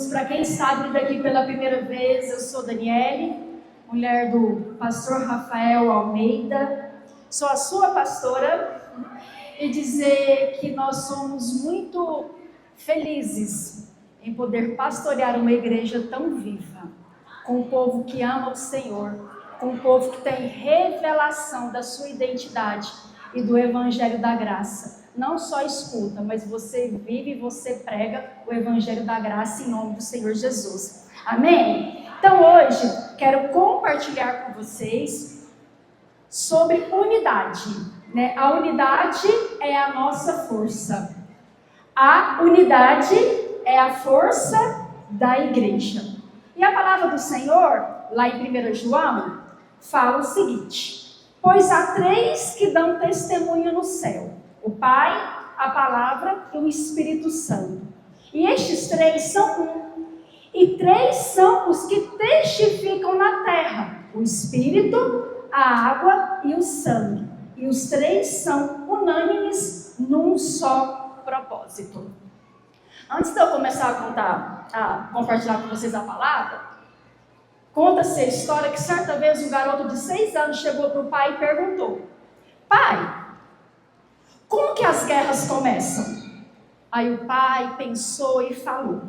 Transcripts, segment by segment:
Para quem está vindo aqui pela primeira vez, eu sou Daniele, mulher do pastor Rafael Almeida, sou a sua pastora, e dizer que nós somos muito felizes em poder pastorear uma igreja tão viva, com um povo que ama o Senhor, com um povo que tem revelação da sua identidade e do Evangelho da Graça. Não só escuta, mas você vive e você prega o Evangelho da Graça em nome do Senhor Jesus. Amém? Então hoje quero compartilhar com vocês sobre unidade. A unidade é a nossa força. A unidade é a força da igreja. E a palavra do Senhor, lá em 1 João, fala o seguinte: pois há 3 que dão testemunho no céu: o Pai, a Palavra e o Espírito Santo. E estes 3 são um. E 3 são os que testificam na terra: o Espírito, a água e o sangue. E os 3 são unânimes num só propósito. Antes de eu começar a compartilhar com vocês a palavra, conta-se a história que certa vez um garoto de 6 anos chegou para o pai e perguntou: pai, como que as guerras começam? Aí o pai pensou e falou: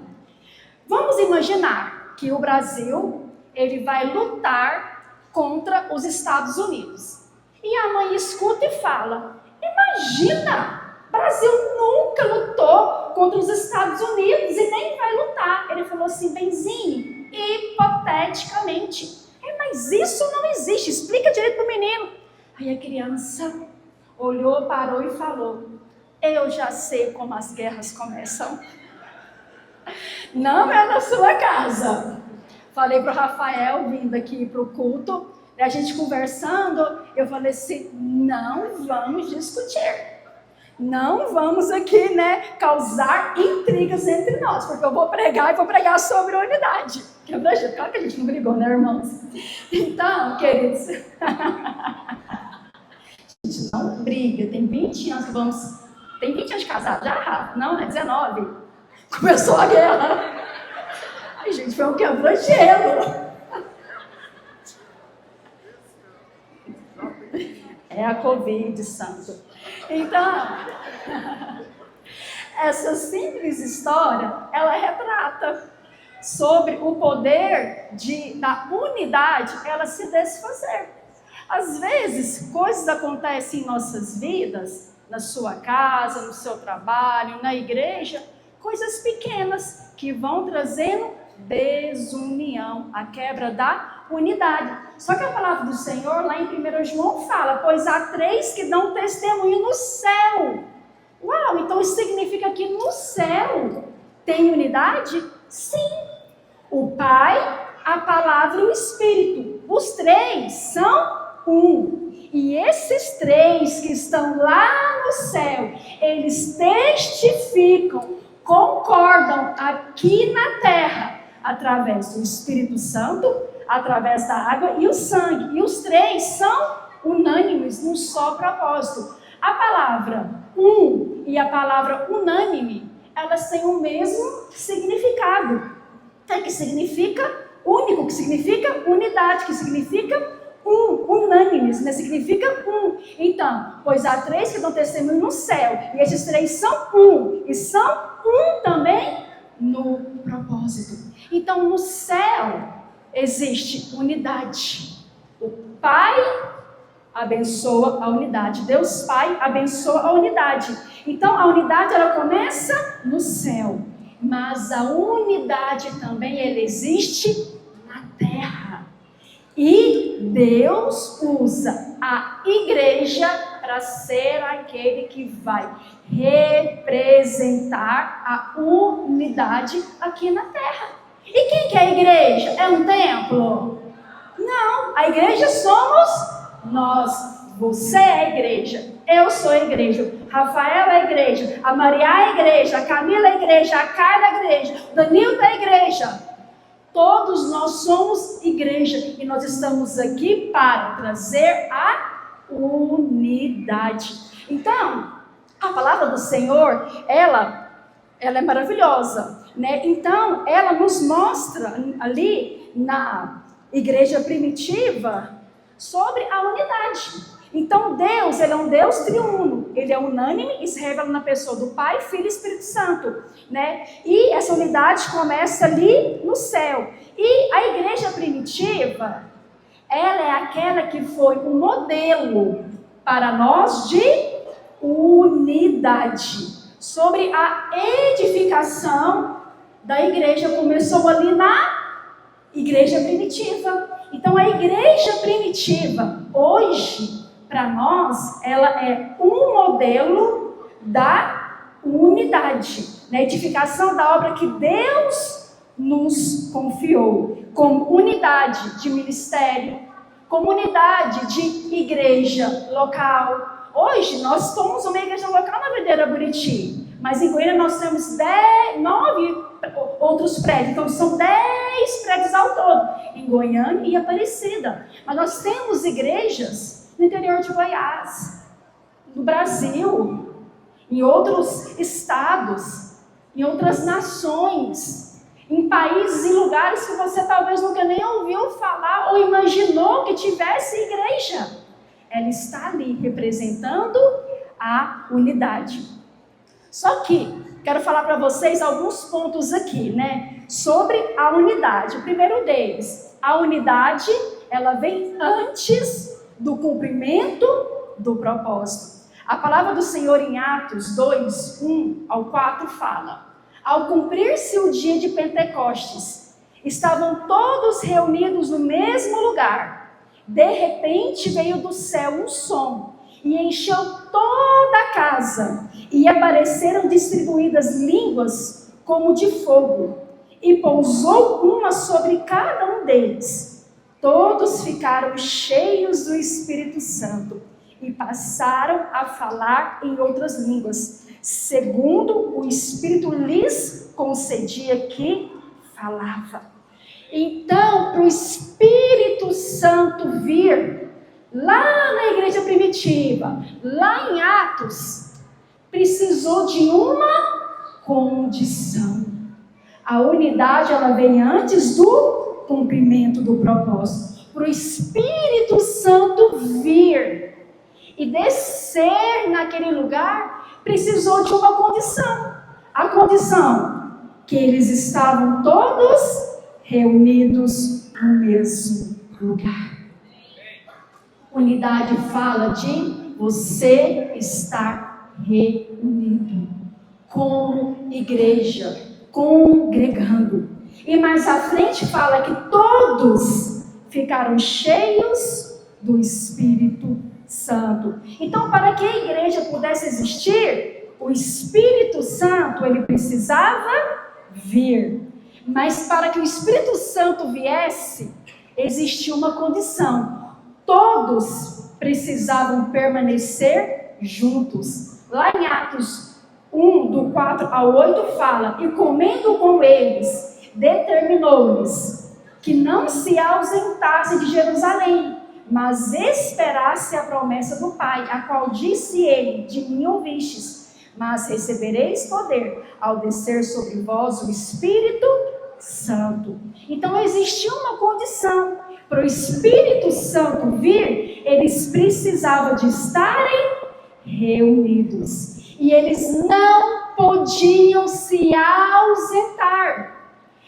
vamos imaginar que o Brasil ele vai lutar contra os Estados Unidos. E a mãe escuta e fala: imagina, Brasil nunca lutou contra os Estados Unidos e nem vai lutar. Ele falou assim: benzinho, hipoteticamente. Mas isso não existe, explica direito para o menino. Aí a criança olhou, parou e falou: eu já sei como as guerras começam. Não é na sua casa. Falei para o Rafael, vindo aqui para o culto, a gente conversando, eu falei assim: não vamos discutir. Não vamos aqui, causar intrigas entre nós, porque eu vou pregar sobre a unidade. Claro que a gente não brigou, né, irmãos? Então, queridos, a gente não briga. Tem 20 anos que vamos... Tem 20 anos de casado já, Rafa? Não, 19. Começou a guerra. Ai, gente, foi um quebra-gelo. É a Covid, santo. Então, essa simples história, ela retrata sobre o poder da unidade, ela se desfazer. Às vezes, coisas acontecem em nossas vidas, na sua casa, no seu trabalho, na igreja, coisas pequenas que vão trazendo desunião, a quebra da unidade. Só que a palavra do Senhor, lá em 1 João, fala: pois há 3 que dão testemunho no céu. Uau, então isso significa que no céu tem unidade? Sim. O Pai, a Palavra e o Espírito. Os 3 são um. E esses 3 que estão lá no céu, eles testificam, concordam aqui na terra, através do Espírito Santo, através da água e o sangue. E os 3 são unânimes num só propósito. A palavra um e a palavra unânime, elas têm o mesmo significado. Que significa único, que significa unidade, que significa unânimes, significa um. Então, pois há 3 que dão testemunho no céu, e esses 3 são um, e são um também no propósito. Então, no céu existe unidade. O Pai abençoa a unidade. Deus Pai abençoa a unidade. Então, a unidade ela começa no céu. Mas a unidade também ela existe na terra. E Deus usa a igreja para ser aquele que vai representar a unidade aqui na terra. E quem que é a igreja? É um templo? Não, a igreja somos nós. Você é a igreja, eu sou a igreja, Rafael é a igreja, a Maria é a igreja, a Camila é a igreja, a Carla é a igreja, o Danilo é a igreja. Todos nós somos igreja e nós estamos aqui para trazer a unidade. Então, a palavra do Senhor, ela é maravilhosa. né? Então, ela nos mostra ali na igreja primitiva sobre a unidade. Então, Deus, ele é um Deus triuno, ele é unânime e se revela na pessoa do Pai, Filho e Espírito Santo, né? E essa unidade começa ali no céu. E a igreja primitiva, ela é aquela que foi um modelo para nós de unidade. Sobre a edificação da igreja, começou ali na igreja primitiva. Então, a igreja primitiva, hoje, para nós, ela é um modelo da unidade, na edificação da obra que Deus nos confiou, como unidade de ministério, como unidade de igreja local. Hoje, nós somos uma igreja local na Videira Buriti, mas em Goiânia nós temos 9 outros prédios, então são 10 prédios ao todo, em Goiânia e Aparecida. Mas nós temos igrejas no interior de Goiás, no Brasil, em outros estados, em outras nações, em países e lugares que você talvez nunca nem ouviu falar ou imaginou que tivesse igreja. Ela está ali representando a unidade. Só que quero falar para vocês alguns pontos aqui, né, sobre a unidade. O primeiro deles, a unidade, ela vem antes do cumprimento do propósito. A palavra do Senhor em Atos 2, 1 ao 4 fala: ao cumprir-se o dia de Pentecostes, estavam todos reunidos no mesmo lugar. De repente veio do céu um som e encheu toda a casa, e apareceram distribuídas línguas como de fogo, e pousou uma sobre cada um deles. Todos ficaram cheios do Espírito Santo e passaram a falar em outras línguas, segundo o Espírito lhes concedia que falava. Então, para o Espírito Santo vir lá na igreja primitiva, lá em Atos, precisou de uma condição. A unidade, ela vem antes do cumprimento do propósito. Para o Espírito Santo vir e descer naquele lugar, precisou de uma condição. A condição que eles estavam todos reunidos no mesmo lugar. Unidade fala de você estar reunido como igreja, congregando. E mais à frente fala que todos ficaram cheios do Espírito Santo. Então, para que a igreja pudesse existir, o Espírito Santo, ele precisava vir. Mas para que o Espírito Santo viesse, existia uma condição. Todos precisavam permanecer juntos. Lá em Atos 1, do 4 ao 8, fala: e comendo com eles, determinou-lhes que não se ausentasse de Jerusalém, mas esperasse a promessa do Pai, a qual disse ele: de mim ouvistes, mas recebereis poder ao descer sobre vós o Espírito Santo. Então existia uma condição. Para o Espírito Santo vir, eles precisavam de estarem reunidos. E eles não podiam se ausentar.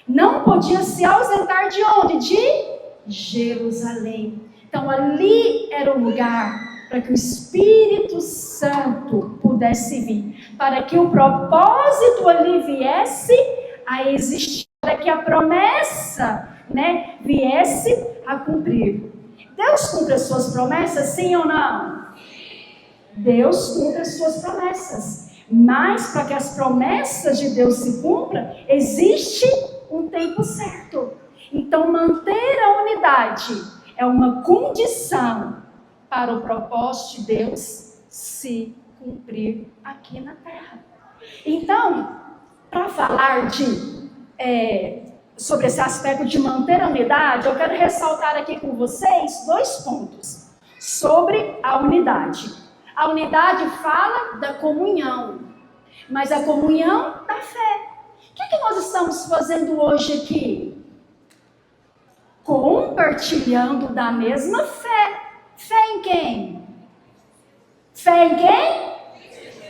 Não podiam se ausentar de onde? De Jerusalém. Então ali era o lugar para que o Espírito Santo pudesse vir. Para que o propósito ali viesse a existir. Para que a promessa, viesse a cumprir. Deus cumpre as suas promessas, sim ou não? Deus cumpre as suas promessas. Mas para que as promessas de Deus se cumpram, existe um tempo certo. Então manter a unidade é uma condição para o propósito de Deus se cumprir aqui na terra. Então, para falar sobre esse aspecto de manter a unidade, eu quero ressaltar aqui com vocês 2 pontos sobre a unidade. A unidade fala da comunhão, mas a comunhão da fé. O que nós estamos fazendo hoje aqui? Compartilhando da mesma fé. Fé em quem? Fé em quem?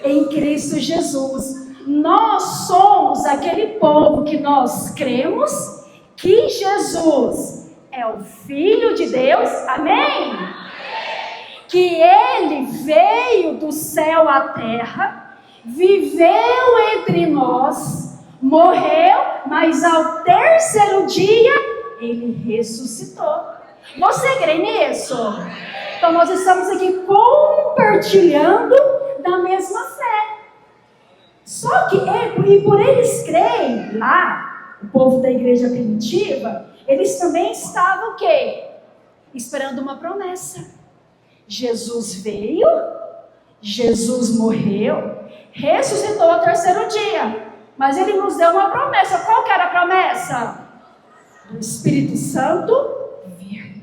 Em Cristo Jesus. Nós somos aquele povo que nós cremos que Jesus é o Filho de Deus. Amém? Que Ele veio do céu à terra, viveu entre nós, morreu, mas ao terceiro dia Ele ressuscitou. Você crê nisso? Então nós estamos aqui compartilhando da mesma fé. Só que, e por eles crerem lá, o povo da igreja primitiva, eles também estavam o quê? Esperando uma promessa. Jesus veio, Jesus morreu, ressuscitou ao terceiro dia. Mas Ele nos deu uma promessa. Qual que era a promessa? Do Espírito Santo vir.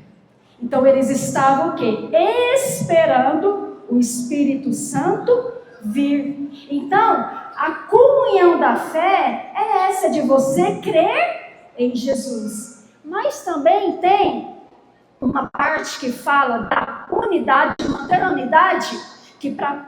Então eles estavam o quê? Esperando o Espírito Santo vir. Então, a comunhão da fé é essa de você crer em Jesus. Mas também tem uma parte que fala da unidade, de manter a unidade, que para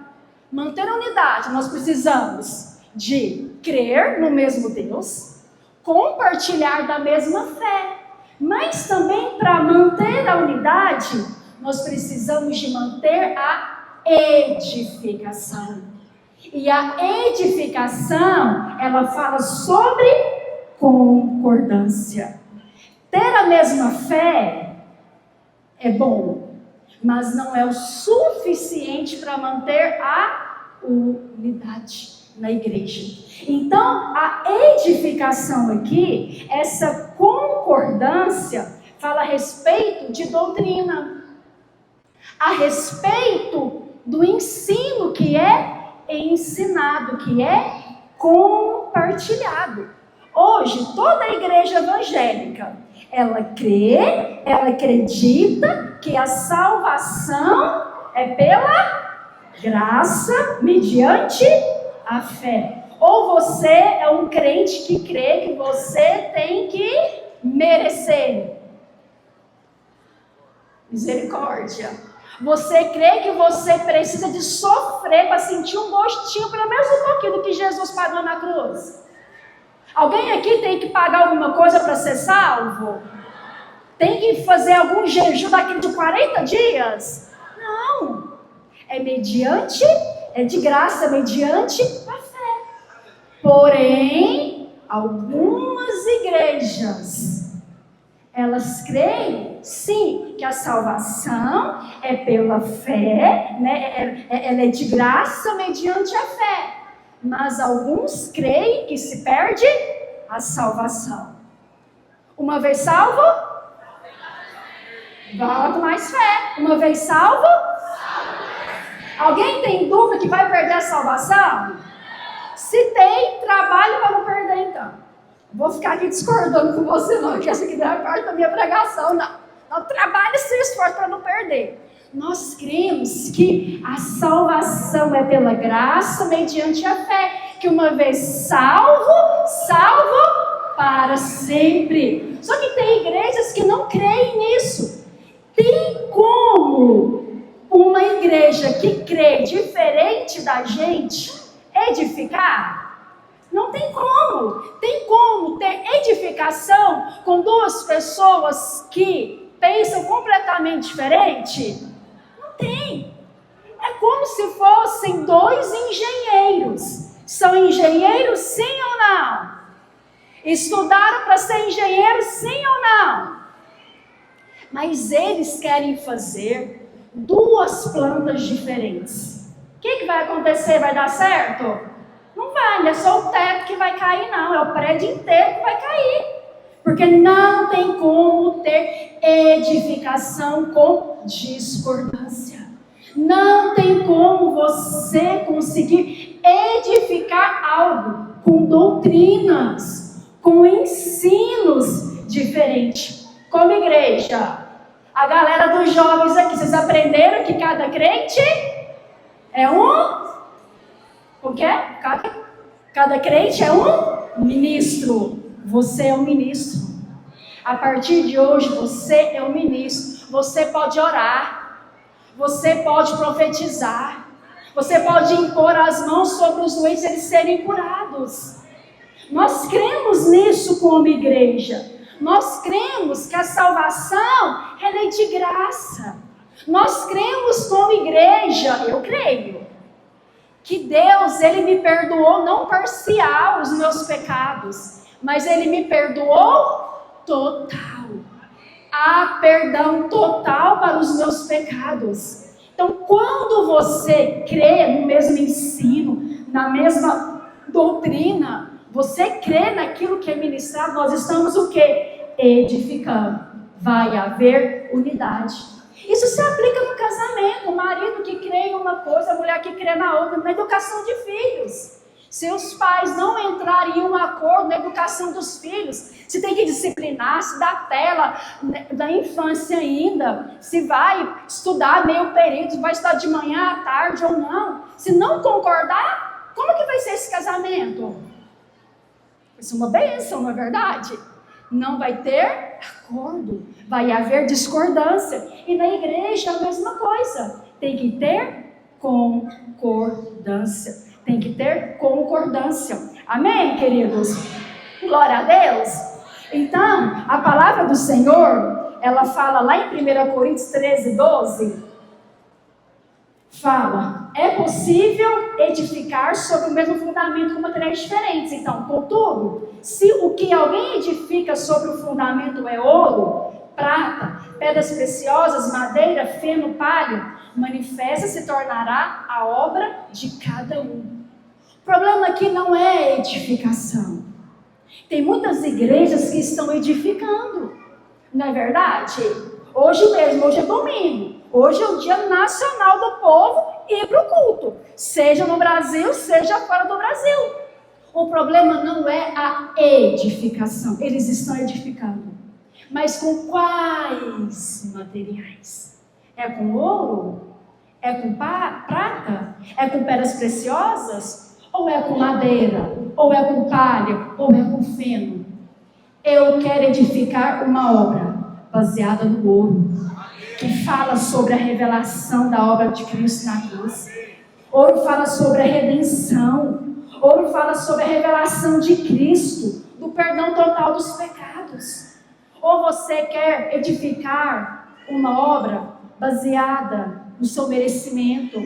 manter a unidade nós precisamos de crer no mesmo Deus, compartilhar da mesma fé. Mas também para manter a unidade, nós precisamos de manter a edificação. E a edificação, ela fala sobre concordância. Ter a mesma fé é bom, mas não é o suficiente para manter a unidade na igreja. Então, a edificação aqui, essa concordância, fala a respeito de doutrina, a respeito do ensino que é ensinado, que é compartilhado. Hoje, toda a igreja evangélica, ela crê, ela acredita que a salvação é pela graça, mediante a fé. Ou você é um crente que crê que você tem que merecer. Misericórdia. Você crê que você precisa de sofrer para sentir um gostinho, pelo menos um pouquinho do que Jesus pagou na cruz? Alguém aqui tem que pagar alguma coisa para ser salvo? Tem que fazer algum jejum daquele de 40 dias? Não. É mediante, é de graça, mediante a fé. Porém, algumas igrejas, elas creem, sim, que a salvação é pela fé, né? Ela é de graça mediante a fé. Mas alguns creem que se perde a salvação. Uma vez salvo, volta mais fé. Uma vez salvo, alguém tem dúvida que vai perder a salvação? Se tem, trabalho para não perder então. Vou ficar aqui discordando com você não, que essa aqui não é parte da minha pregação, não. Não trabalhe e se esforce para não perder. Nós cremos que a salvação é pela graça mediante a fé, que uma vez salvo para sempre. Só que tem igrejas que não creem nisso. Tem como uma igreja que crê diferente da gente edificar? Não tem como. Tem como ter edificação com duas pessoas que pensam completamente diferente? Tem. É como se fossem dois engenheiros. São engenheiros, sim ou não? Estudaram para ser engenheiros, sim ou não? Mas eles querem fazer duas plantas diferentes. O que vai acontecer? Vai dar certo? Não vai, não é só o teto que vai cair, não. É o prédio inteiro que vai cair. Porque não tem como ter edificação com discordância. Não tem como você conseguir edificar algo com doutrinas, com ensinos diferentes. Como igreja, a galera dos jovens aqui, vocês aprenderam que cada crente é um... O que é? Cada crente é um Ministro, você é um ministro. A partir de hoje, você é um ministro. Você pode orar, você pode profetizar, você pode impor as mãos sobre os doentes e eles serem curados. Nós cremos nisso como igreja. Nós cremos que a salvação ela é de graça. Nós cremos como igreja, eu creio, que Deus, Ele me perdoou não parcial os meus pecados, mas Ele me perdoou total. Há perdão total para os meus pecados. Então, quando você crê no mesmo ensino, na mesma doutrina, você crê naquilo que é ministrado, nós estamos o quê? Edificando. Vai haver unidade. Isso se aplica no casamento, o marido que crê em uma coisa, a mulher que crê na outra, na educação de filhos. Se os pais não entrarem em um acordo na educação dos filhos, se tem que disciplinar, se dá tela da infância ainda, se vai estudar meio período, se vai estudar de manhã à tarde ou não. Se não concordar, como que vai ser esse casamento? Isso é uma bênção, não é verdade? Não vai ter acordo, vai haver discordância. E na igreja a mesma coisa, tem que ter concordância. Tem que ter concordância. Amém, queridos? Glória a Deus. Então, a palavra do Senhor, ela fala lá em 1 Coríntios 13, 12, fala, é possível edificar sobre o mesmo fundamento com materiais diferentes. Então, contudo, se o que alguém edifica sobre o fundamento é ouro, prata, pedras preciosas, madeira, feno, palha, manifesta se tornará a obra de cada um. O problema aqui não é edificação. Tem muitas igrejas que estão edificando, não é verdade? Hoje mesmo, hoje é domingo, hoje é o dia nacional do povo ir para o culto, seja no Brasil, seja fora do Brasil. O problema não é a edificação, eles estão edificando. Mas com quais materiais? É com ouro? É com prata? É com pedras preciosas? Ou é com madeira? Ou é com palha? Ou é com feno? Eu quero edificar uma obra baseada no ouro, que fala sobre a revelação da obra de Cristo na cruz. Ouro fala sobre a redenção. Ouro fala sobre a revelação de Cristo, do perdão total dos pecados. Ou você quer edificar uma obra baseada no seu merecimento,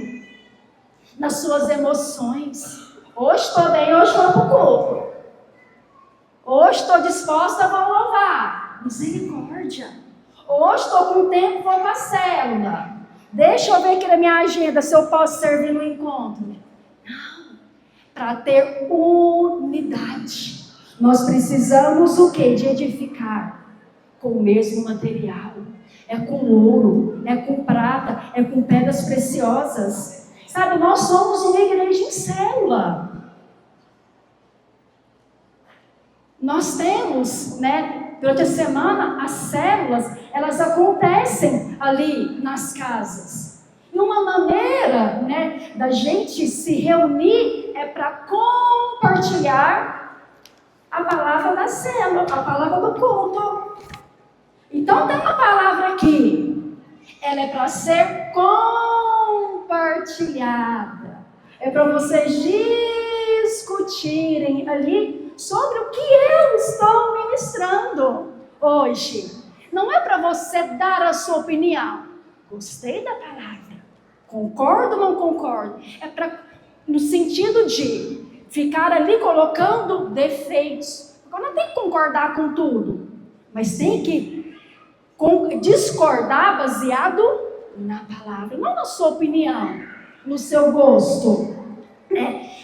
nas suas emoções. Hoje estou bem, hoje vou para o culto. Hoje estou disposta, vou louvar. Misericórdia. Hoje estou com tempo, vou para a célula. Deixa eu ver aqui na minha agenda se eu posso servir no encontro. Não. Para ter unidade, nós precisamos o quê? De edificar com o mesmo material. É com ouro, é com prata, é com pedras preciosas. Sabe, nós somos uma igreja em célula. Nós temos, durante a semana, as células, elas acontecem ali nas casas. E uma maneira, da gente se reunir é para compartilhar a palavra da célula, a palavra do culto. Então tem uma palavra aqui, ela é para ser compartilhada. É para vocês discutirem ali sobre o que eu estou ministrando hoje. Não é para você dar a sua opinião. Gostei da palavra. Concordo ou não concordo? É no sentido de ficar ali colocando defeitos. Porque não tem que concordar com tudo, mas tem que discordar baseado na palavra, não na sua opinião, no seu gosto.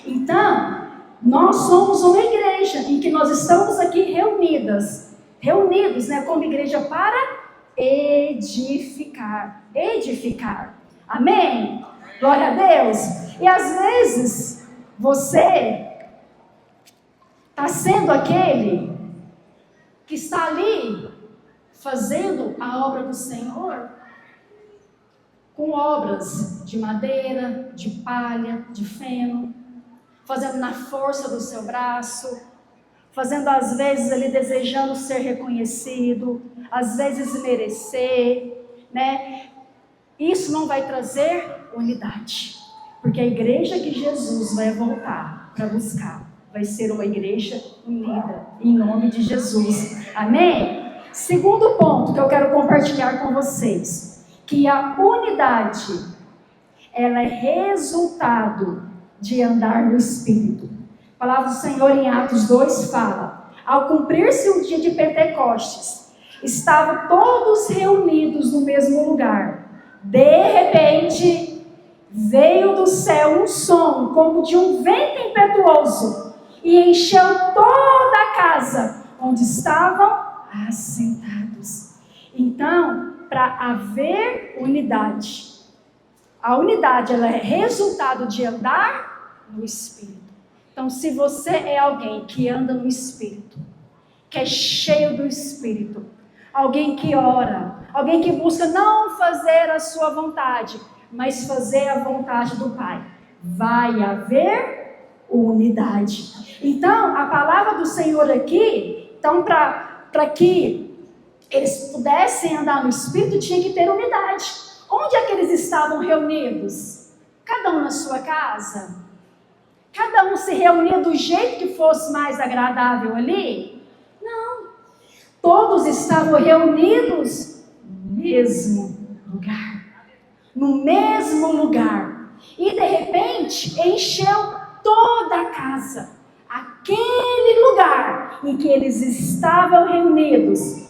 Então, nós somos uma igreja em que nós estamos aqui reunidos, como igreja para edificar. Amém? Glória a Deus. E às vezes, você está sendo aquele que está ali fazendo a obra do Senhor com obras de madeira, de palha, de feno, fazendo na força do seu braço, fazendo às vezes ali desejando ser reconhecido, às vezes merecer, né? Isso não vai trazer unidade, porque a igreja que Jesus vai voltar para buscar vai ser uma igreja unida, em nome de Jesus. Amém? Segundo ponto que eu quero compartilhar com vocês, que a unidade, ela é resultado de andar no Espírito. A palavra do Senhor em Atos 2 fala: ao cumprir-se o dia de Pentecostes, estavam todos reunidos no mesmo lugar. De repente, veio do céu um som como de um vento impetuoso e encheu toda a casa onde estavam assentados. Então, para haver unidade, a unidade, ela é resultado de andar no Espírito. Então, se você é alguém que anda no Espírito, que é cheio do Espírito, alguém que ora, alguém que busca não fazer a sua vontade, mas fazer a vontade do Pai, vai haver unidade. Então, a palavra do Senhor aqui, então, para que eles pudessem andar no Espírito, tinha que ter unidade. Onde é que eles estavam reunidos? Cada um na sua casa? Cada um se reunia do jeito que fosse mais agradável ali? Não. Todos estavam reunidos no mesmo lugar. No mesmo lugar. E de repente encheu toda a casa. Aquele lugar em que eles estavam reunidos,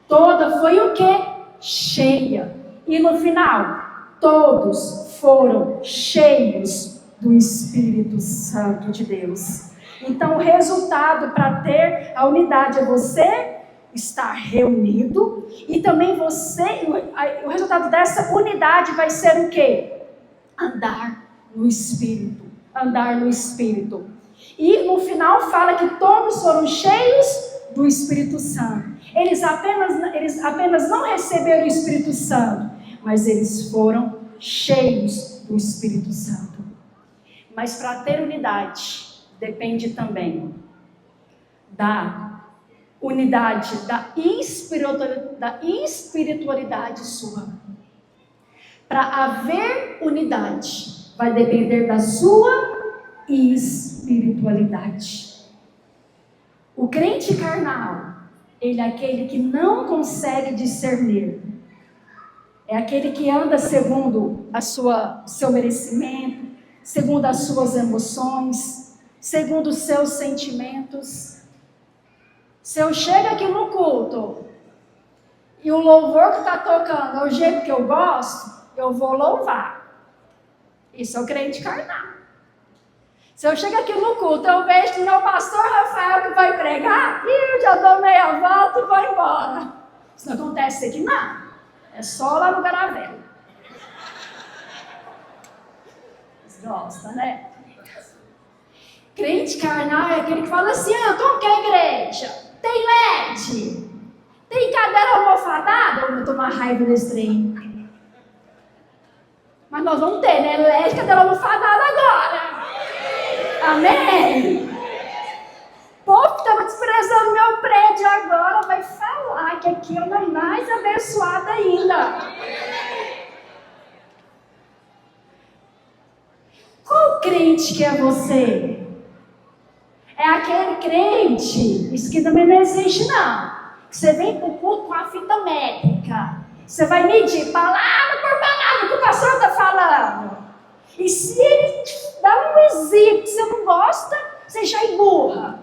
toda foi o quê? Cheia. E no final, todos foram cheios do Espírito Santo de Deus. Então, o resultado para ter a unidade é você estar reunido, e também o resultado dessa unidade vai ser o quê? Andar no Espírito. Andar no Espírito. E no final fala que todos foram cheios do Espírito Santo. Eles apenas não receberam o Espírito Santo, mas eles foram cheios do Espírito Santo. Mas para ter unidade, depende também da unidade, da espiritualidade sua. Para haver unidade, vai depender da sua espiritualidade. O crente carnal, ele é aquele que não consegue discernir. É aquele que anda segundo seu merecimento, segundo as suas emoções, segundo os seus sentimentos. Se eu chego aqui no culto e o louvor que está tocando é o jeito que eu gosto, eu vou louvar. Isso é o crente carnal. Se eu chego aqui no culto, eu vejo que meu pastor Rafael que vai pregar, e eu já dou meia volta e vou embora. Isso não acontece aqui, não. É só lá no Garavelo. Vocês gostam, né? Crente carnal é aquele que fala assim: como que é a igreja? Tem LED? Tem cadeira almofadada? Eu vou tomar raiva desse trem. Mas nós vamos ter, né? LED, cadeira almofadada agora. Amém? O povo que estava desprezando meu prédio agora vai falar que aqui é uma mais abençoada ainda. Qual crente que é você? É aquele crente, isso que também não existe não, que você vem para o culto com a fita métrica, você vai medir palavra por palavra que o pastor está falando, e se ele te dá um exemplo que você não gosta, você já emburra.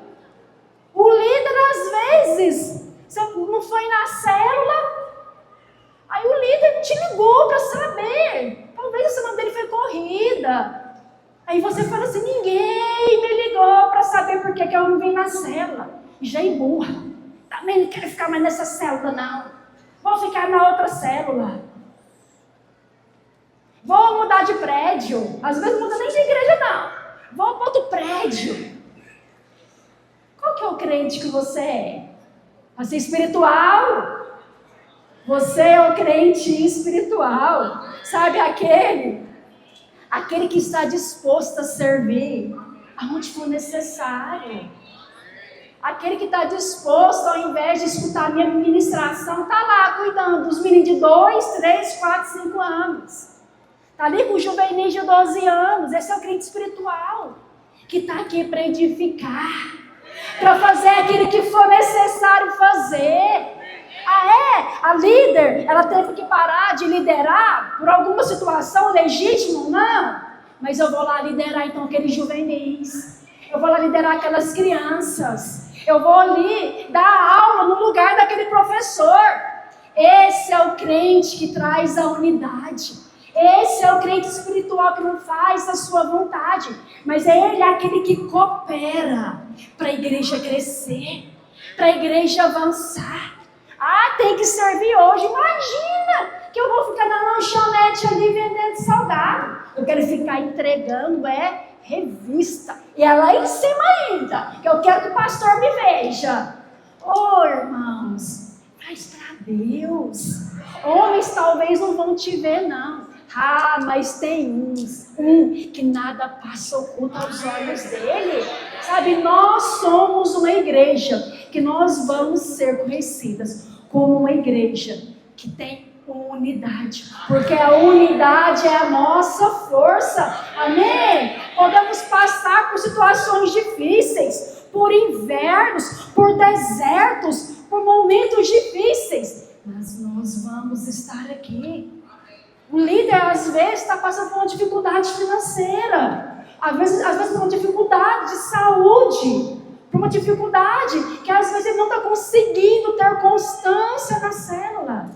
O líder às vezes, você não foi na célula, aí o líder te ligou para saber, talvez a semana dele foi corrida. Aí você fala assim: ninguém me ligou para saber por que eu não vim na célula. E já emburra. Também não quero ficar mais nessa célula, não. Vou ficar na outra célula. Vou mudar de prédio. Às vezes não muda nem de igreja, não. Vou para outro prédio. Qual que é o crente que você é? Você é espiritual? Você é o crente espiritual. Sabe aquele que está disposto a servir aonde for necessário, Aquele que está disposto, ao invés de escutar a minha ministração, está lá cuidando dos meninos de 2, 3, 4, 5 anos. Está ali com o juvenis de 12 anos. Esse é o crente espiritual, que está aqui para edificar, para fazer aquilo que for necessário fazer. A líder, ela teve que parar de liderar por alguma situação legítima? Não. Mas eu vou lá liderar então aqueles juvenis. Eu vou lá liderar aquelas crianças. Eu vou ali dar aula no lugar daquele professor. Esse é o crente que traz a unidade. Esse é o crente espiritual que não faz a sua vontade. Mas ele é aquele que coopera para a igreja crescer, para a igreja avançar. Tem que servir hoje. Imagina que eu vou ficar na lanchonete ali vendendo salgado. Eu quero ficar entregando revista. E é lá em cima ainda, que eu quero que o pastor me veja. Irmãos, faz para Deus. Homens talvez não vão te ver, não. Mas tem um que nada passa oculto aos olhos dele. Sabe, nós somos uma igreja que nós vamos ser conhecidas como uma igreja que tem unidade, porque a unidade é a nossa força. Amém? Podemos passar por situações difíceis, por invernos, por desertos, por momentos difíceis, mas nós vamos estar aqui. O líder às vezes está passando por uma dificuldade financeira, às vezes por uma dificuldade de saúde, por uma dificuldade que às vezes ele não está conseguindo ter constância na célula.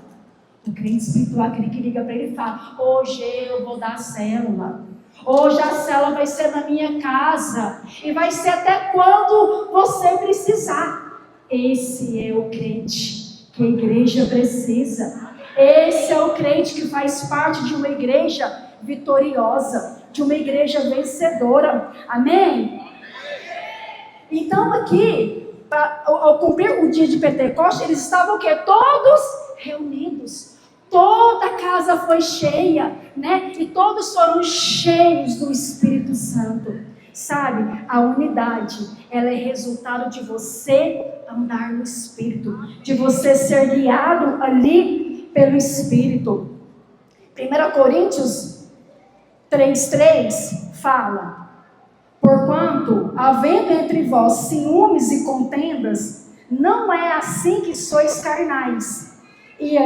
O crente espiritual, aquele que liga para ele e fala: hoje eu vou dar a célula. Hoje a célula vai ser na minha casa. E vai ser até quando você precisar. Esse é o crente que a igreja precisa. Esse é o crente que faz parte de uma igreja vitoriosa, de uma igreja vencedora. Amém? Então aqui, ao cumprir o dia de Pentecostes, eles estavam o quê? Todos reunidos. Toda a casa foi cheia, né? E todos foram cheios do Espírito Santo. Sabe, a unidade, ela é resultado de você andar no Espírito, de você ser guiado ali pelo Espírito. 1 Coríntios 3:3 fala: porquanto, havendo entre vós ciúmes e contendas, não é assim que sois carnais, e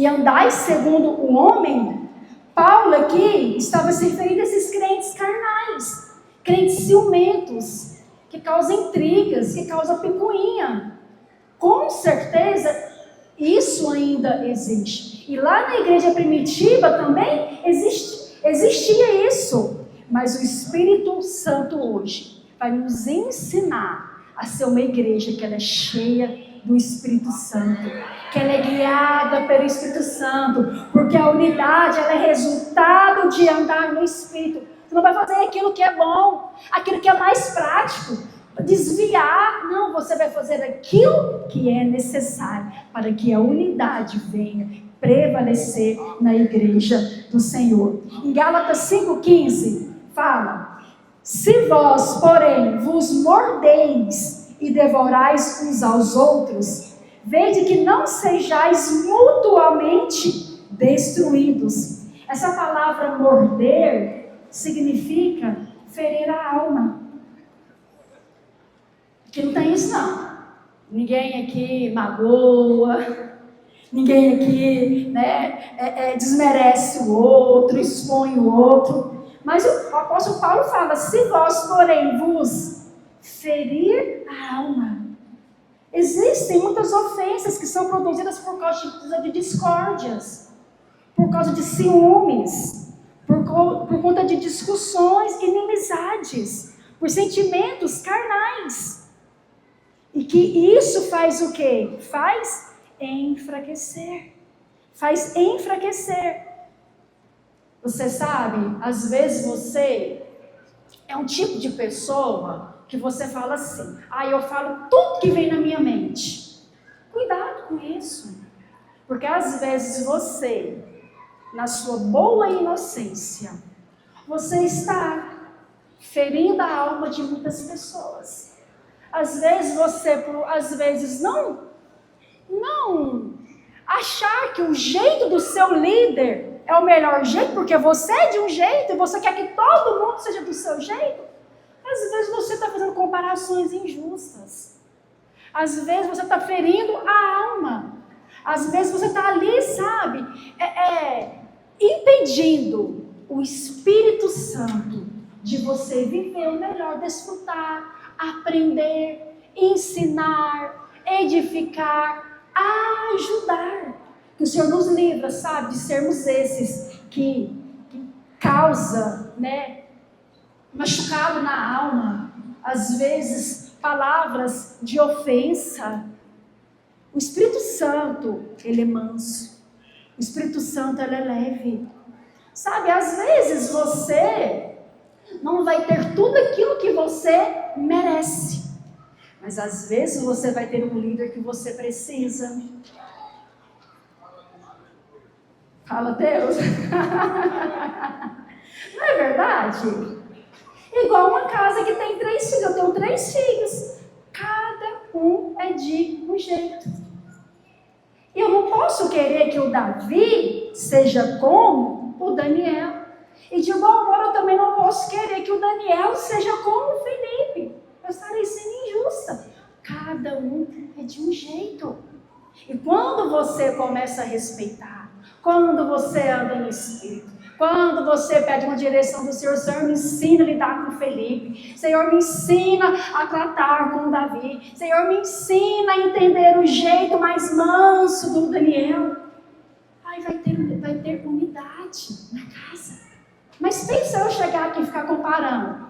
andais segundo o homem. Paulo aqui estava se referindo a esses crentes carnais, crentes ciumentos, que causam intrigas, que causam picuinha. Com certeza, isso ainda existe. E lá na igreja primitiva também existia isso. Mas o Espírito Santo hoje vai nos ensinar a ser uma igreja que ela é cheia do Espírito Santo, que ela é guiada pelo Espírito Santo, porque a unidade ela é resultado de andar no Espírito. Você não vai fazer aquilo que é bom, aquilo que é mais prático, desviar. Não, você vai fazer aquilo que é necessário para que a unidade venha prevalecer na igreja do Senhor. Em Gálatas 5:15 fala: se vós, porém, vos mordeis e devorais uns aos outros, vede que não sejais mutuamente destruídos. Essa palavra morder significa ferir a alma. Aqui não tem isso não. Ninguém aqui magoa, ninguém aqui desmerece o outro, expõe o outro. Mas o apóstolo Paulo fala: se vós, porém, vos ferir a alma. Existem muitas ofensas que são produzidas por causa de discórdias, por causa de ciúmes, por conta de discussões, inimizades, por sentimentos carnais. E que isso faz o quê? Faz enfraquecer. Faz enfraquecer. Você sabe, às vezes você é um tipo de pessoa que você fala assim: eu falo tudo que vem na minha mente. Cuidado com isso. Porque às vezes você, na sua boa inocência, você está ferindo a alma de muitas pessoas. Às vezes você, às vezes não achar que o jeito do seu líder é o melhor jeito, porque você é de um jeito e você quer que todo mundo seja do seu jeito. Às vezes você está fazendo comparações injustas. Às vezes você está ferindo a alma. Às vezes você está ali, sabe, impedindo o Espírito Santo de você viver o melhor, desfrutar, aprender, ensinar, edificar, ajudar. Que o Senhor nos livra, sabe, de sermos esses que causa, machucado na alma, às vezes palavras de ofensa. O Espírito Santo, ele é manso. O Espírito Santo, ele é leve. Sabe, às vezes você não vai ter tudo aquilo que você merece. Mas às vezes você vai ter um líder que você precisa. Fala, Deus. Não é verdade? Igual uma casa que tem 3 filhos. Eu tenho 3 filhos. Cada um é de um jeito. E eu não posso querer que o Davi seja como o Daniel. E de igual modo eu também não posso querer que o Daniel seja como o Felipe. Eu estarei sendo injusta. Cada um é de um jeito. E quando você começa a respeitar, quando você anda em espírito, quando você pede uma direção do Senhor, Senhor, me ensina a lidar com o Felipe. Senhor, me ensina a tratar com o Davi. Senhor, me ensina a entender o jeito mais manso do Daniel. Aí vai ter unidade na casa. Mas pensa eu chegar aqui e ficar comparando.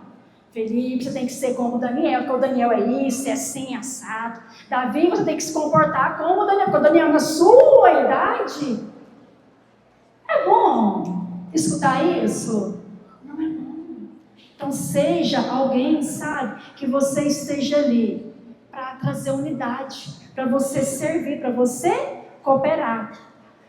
Felipe, você tem que ser como o Daniel, porque o Daniel é isso, é assim, assado. Davi, você tem que se comportar como o Daniel, porque o Daniel na sua idade. É bom escutar isso? Não é bom. Então seja alguém, sabe, que você esteja ali para trazer unidade, para você servir, para você cooperar.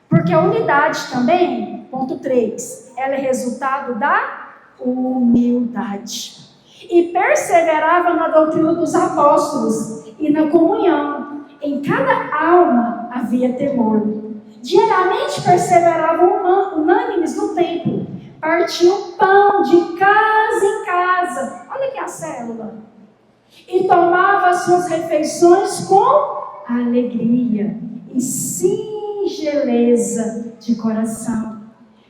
Porque a unidade também, ponto 3, ela é resultado da humildade. E perseverava na doutrina dos apóstolos e na comunhão. Em cada alma havia temor. Diariamente perseveravam unânimes no templo, partiam pão de casa em casa. Olha aqui a célula. E tomava as suas refeições com alegria e singeleza de coração.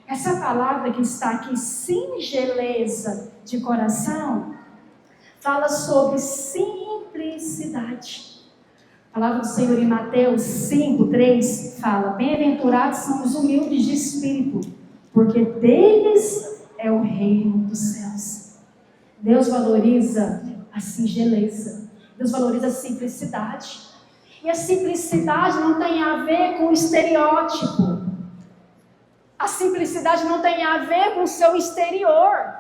Essa palavra que está aqui, singeleza de coração, fala sobre simplicidade. A palavra do Senhor em Mateus 5:3 fala: bem-aventurados são os humildes de espírito, porque deles é o reino dos céus. Deus valoriza a singeleza, Deus valoriza a simplicidade. E a simplicidade não tem a ver com estereótipo. A simplicidade não tem a ver com o seu exterior.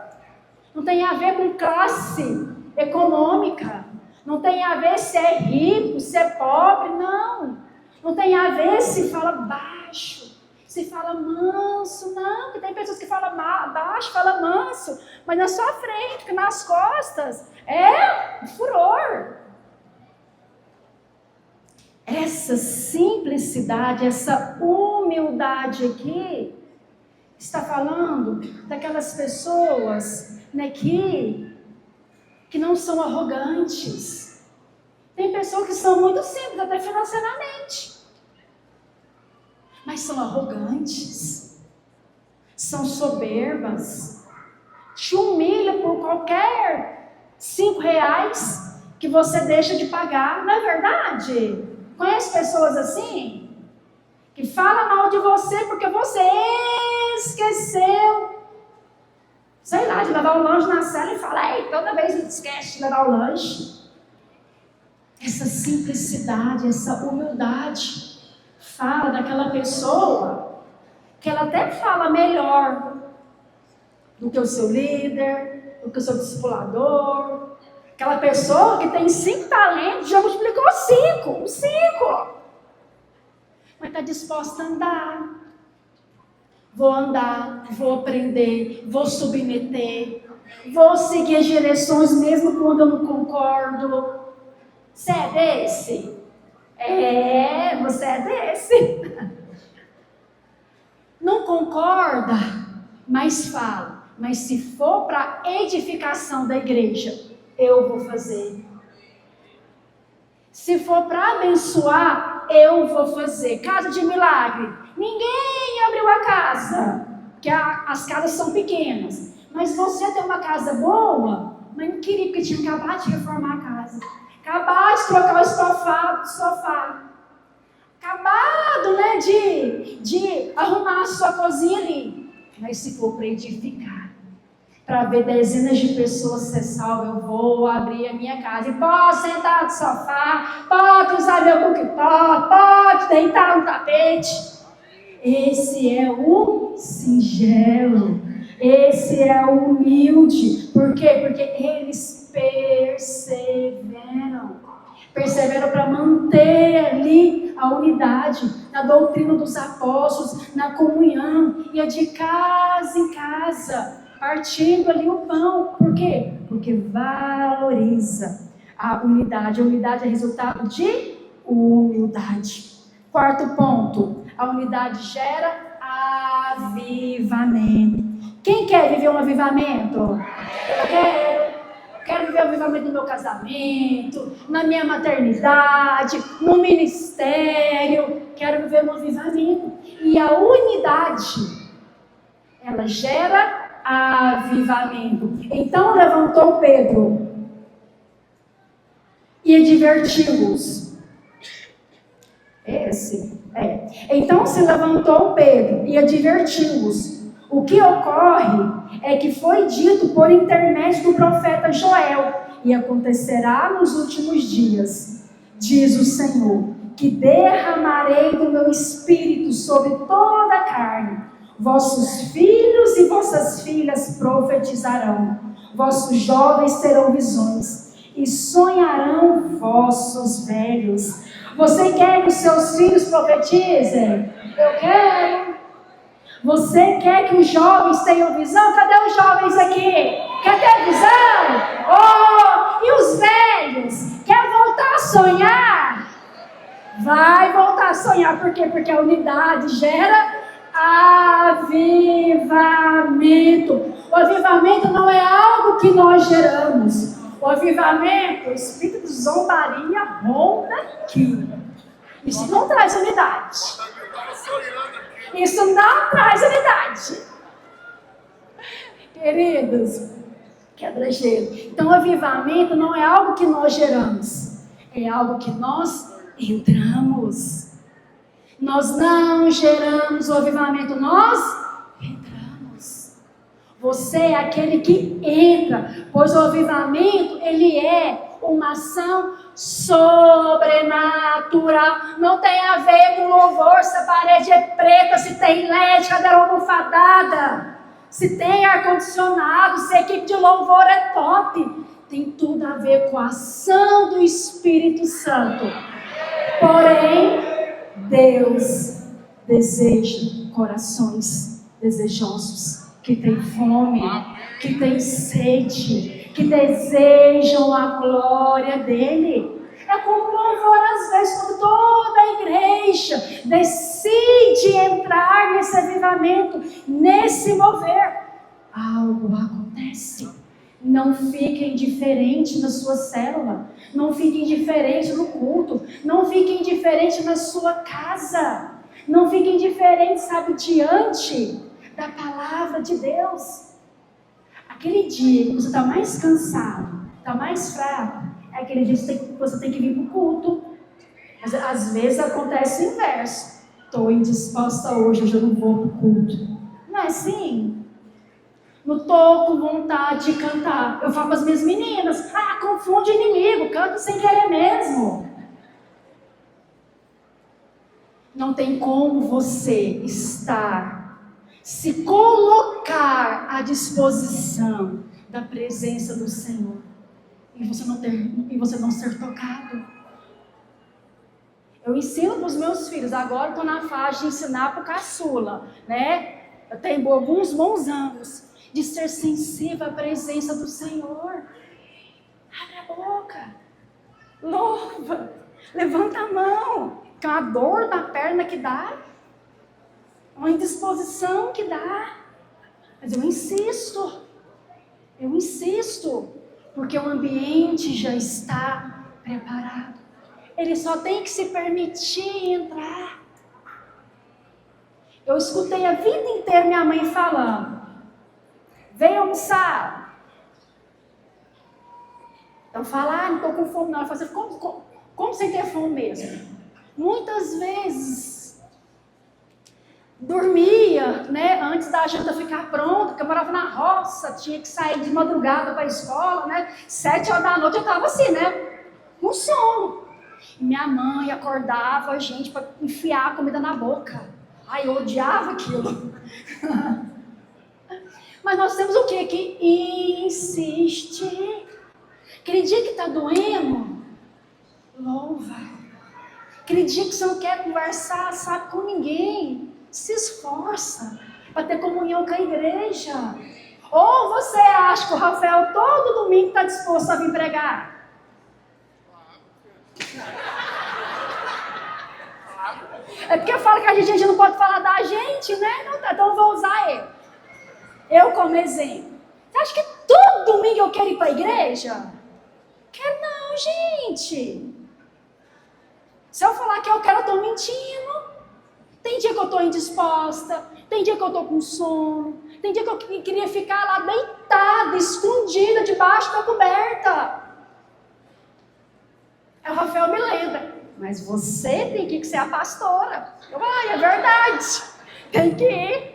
Não tem a ver com classe econômica. Não tem a ver se é rico, se é pobre, não. Não tem a ver se fala baixo, se fala manso, não. Porque tem pessoas que falam baixo, falam manso, mas na sua frente, nas costas, é furor. Essa simplicidade, essa humildade aqui, está falando daquelas pessoas, que não são arrogantes. Tem pessoas que são muito simples, até financeiramente, mas são arrogantes, são soberbas, te humilha por qualquer R$5 que você deixa de pagar, não é verdade? Conhece pessoas assim? Que falam mal de você porque você esqueceu, sei lá, de levar o lanche na cela e fala: ei, toda vez esquece de levar o lanche. Essa simplicidade, essa humildade, fala daquela pessoa que ela até fala melhor do que o seu líder, do que o seu discipulador. Aquela pessoa que tem 5 talentos, já multiplicou 5. Mas está disposta a andar. Vou andar, vou aprender, vou submeter, vou seguir as direções mesmo quando eu não concordo. Você é desse? Você é desse. Não concorda, mas fala. Mas se for para edificação da igreja, eu vou fazer. Se for para abençoar, eu vou fazer. Casa de milagre. Ninguém abriu a casa, porque as casas são pequenas. Mas você tem uma casa boa, mas não queria, porque tinha acabado de reformar a casa. Acabado de trocar o sofá. Acabado, né, de arrumar a sua cozinha ali. Mas se for para edificar, para ver dezenas de pessoas ser salvas, eu vou abrir a minha casa. E pode sentar no sofá, pode usar meu cooktop, pode deitar no tapete. Esse é o singelo, esse é o humilde. Por quê? Porque eles perseveram para manter ali a unidade, na doutrina dos apóstolos, na comunhão, e de casa em casa, partindo ali o pão. Por quê? Porque valoriza a unidade. A unidade é resultado de humildade. Quarto ponto, a unidade gera avivamento. Quem quer viver um avivamento? Eu quero viver o avivamento no meu casamento, na minha maternidade, no ministério. Quero viver um avivamento. E a unidade, ela gera avivamento. Então levantou Pedro e advertiu-os. Então se levantou Pedro e advertiu-os. O que ocorre é que foi dito por intermédio do profeta Joel, e acontecerá nos últimos dias, diz o Senhor, que derramarei do meu espírito sobre toda a carne. Vossos filhos e vossas filhas profetizarão, vossos jovens terão visões, e sonharão vossos velhos. Você quer que os seus filhos profetizem? Eu quero. Você quer que os jovens tenham visão? Cadê os jovens aqui? Quer ter visão? Oh, e os velhos? Quer voltar a sonhar? Vai voltar a sonhar. Por quê? Porque a unidade gera avivamento. O avivamento não é algo que nós geramos. O avivamento, o espírito de zombaria ronda aqui. Isso não traz unidade. Isso não traz unidade. Queridos, quebra-gelo. Então, o avivamento não é algo que nós geramos. É algo que nós entramos. Nós não geramos o avivamento, nós entramos. Você é aquele que entra, pois o avivamento, ele é uma ação sobrenatural. Não tem a ver com louvor, se a parede é preta, se tem LED, cadeira almofadada, se tem ar-condicionado, se a equipe de louvor é top. Tem tudo a ver com a ação do Espírito Santo. Porém, Deus deseja corações desejosos, que têm fome, que têm sede, que desejam a glória dele. É como louvor às vezes, quando toda a igreja decide entrar nesse avivamento, nesse mover, algo acontece. Não fique indiferente na sua célula, não fique indiferente no culto, não fique indiferente na sua casa, não fique indiferente, sabe, diante da palavra de Deus. Aquele dia que você está mais cansado, está mais fraco, é aquele dia que você tem que vir para o culto. Mas às vezes acontece o inverso. Estou indisposta hoje eu não vou para o culto. Não é assim? Não estou com vontade de cantar. Eu falo para as minhas meninas, confunde inimigo, canta sem querer mesmo. Não tem como você se colocar à disposição da presença do Senhor e você não ser tocado. Eu ensino para os meus filhos, agora estou na fase de ensinar para o caçula, né? Eu tenho alguns bons anos de ser sensível à presença do Senhor. Abre a boca. louva, levanta a mão. Que é uma dor na perna que dá, uma indisposição que dá. Mas eu insisto, porque o ambiente já está preparado. Ele só tem que se permitir entrar. Eu escutei a vida inteira minha mãe falando: vem almoçar. Então fala: não estou com fome não. Ela fala assim: como sem ter fome mesmo? Muitas vezes dormia, né, antes da janta ficar pronta, porque eu morava na roça, tinha que sair de madrugada para a escola, né? 7 horas da noite eu estava assim, né, com sono. E minha mãe acordava a gente para enfiar a comida na boca. Ai, eu odiava aquilo. Mas nós temos o quê? Que insistir. Aquele dia que está doendo, louva. Aquele dia que você não quer conversar, sabe, com ninguém, se esforça para ter comunhão com a igreja. Ou você acha que o Rafael todo domingo está disposto a vir pregar? É porque fala que a gente não pode falar da gente, né? Não tá, então eu vou usar ele. Eu como exemplo. Você acha que todo domingo eu quero ir para a igreja? Quero não, gente. Se eu falar que eu quero, eu estou mentindo. Tem dia que eu estou indisposta, tem dia que eu estou com sono, tem dia que eu queria ficar lá deitada, escondida, debaixo da coberta. Aí o Rafael me lembra: mas você tem que ser a pastora. Eu, é verdade, tem que ir.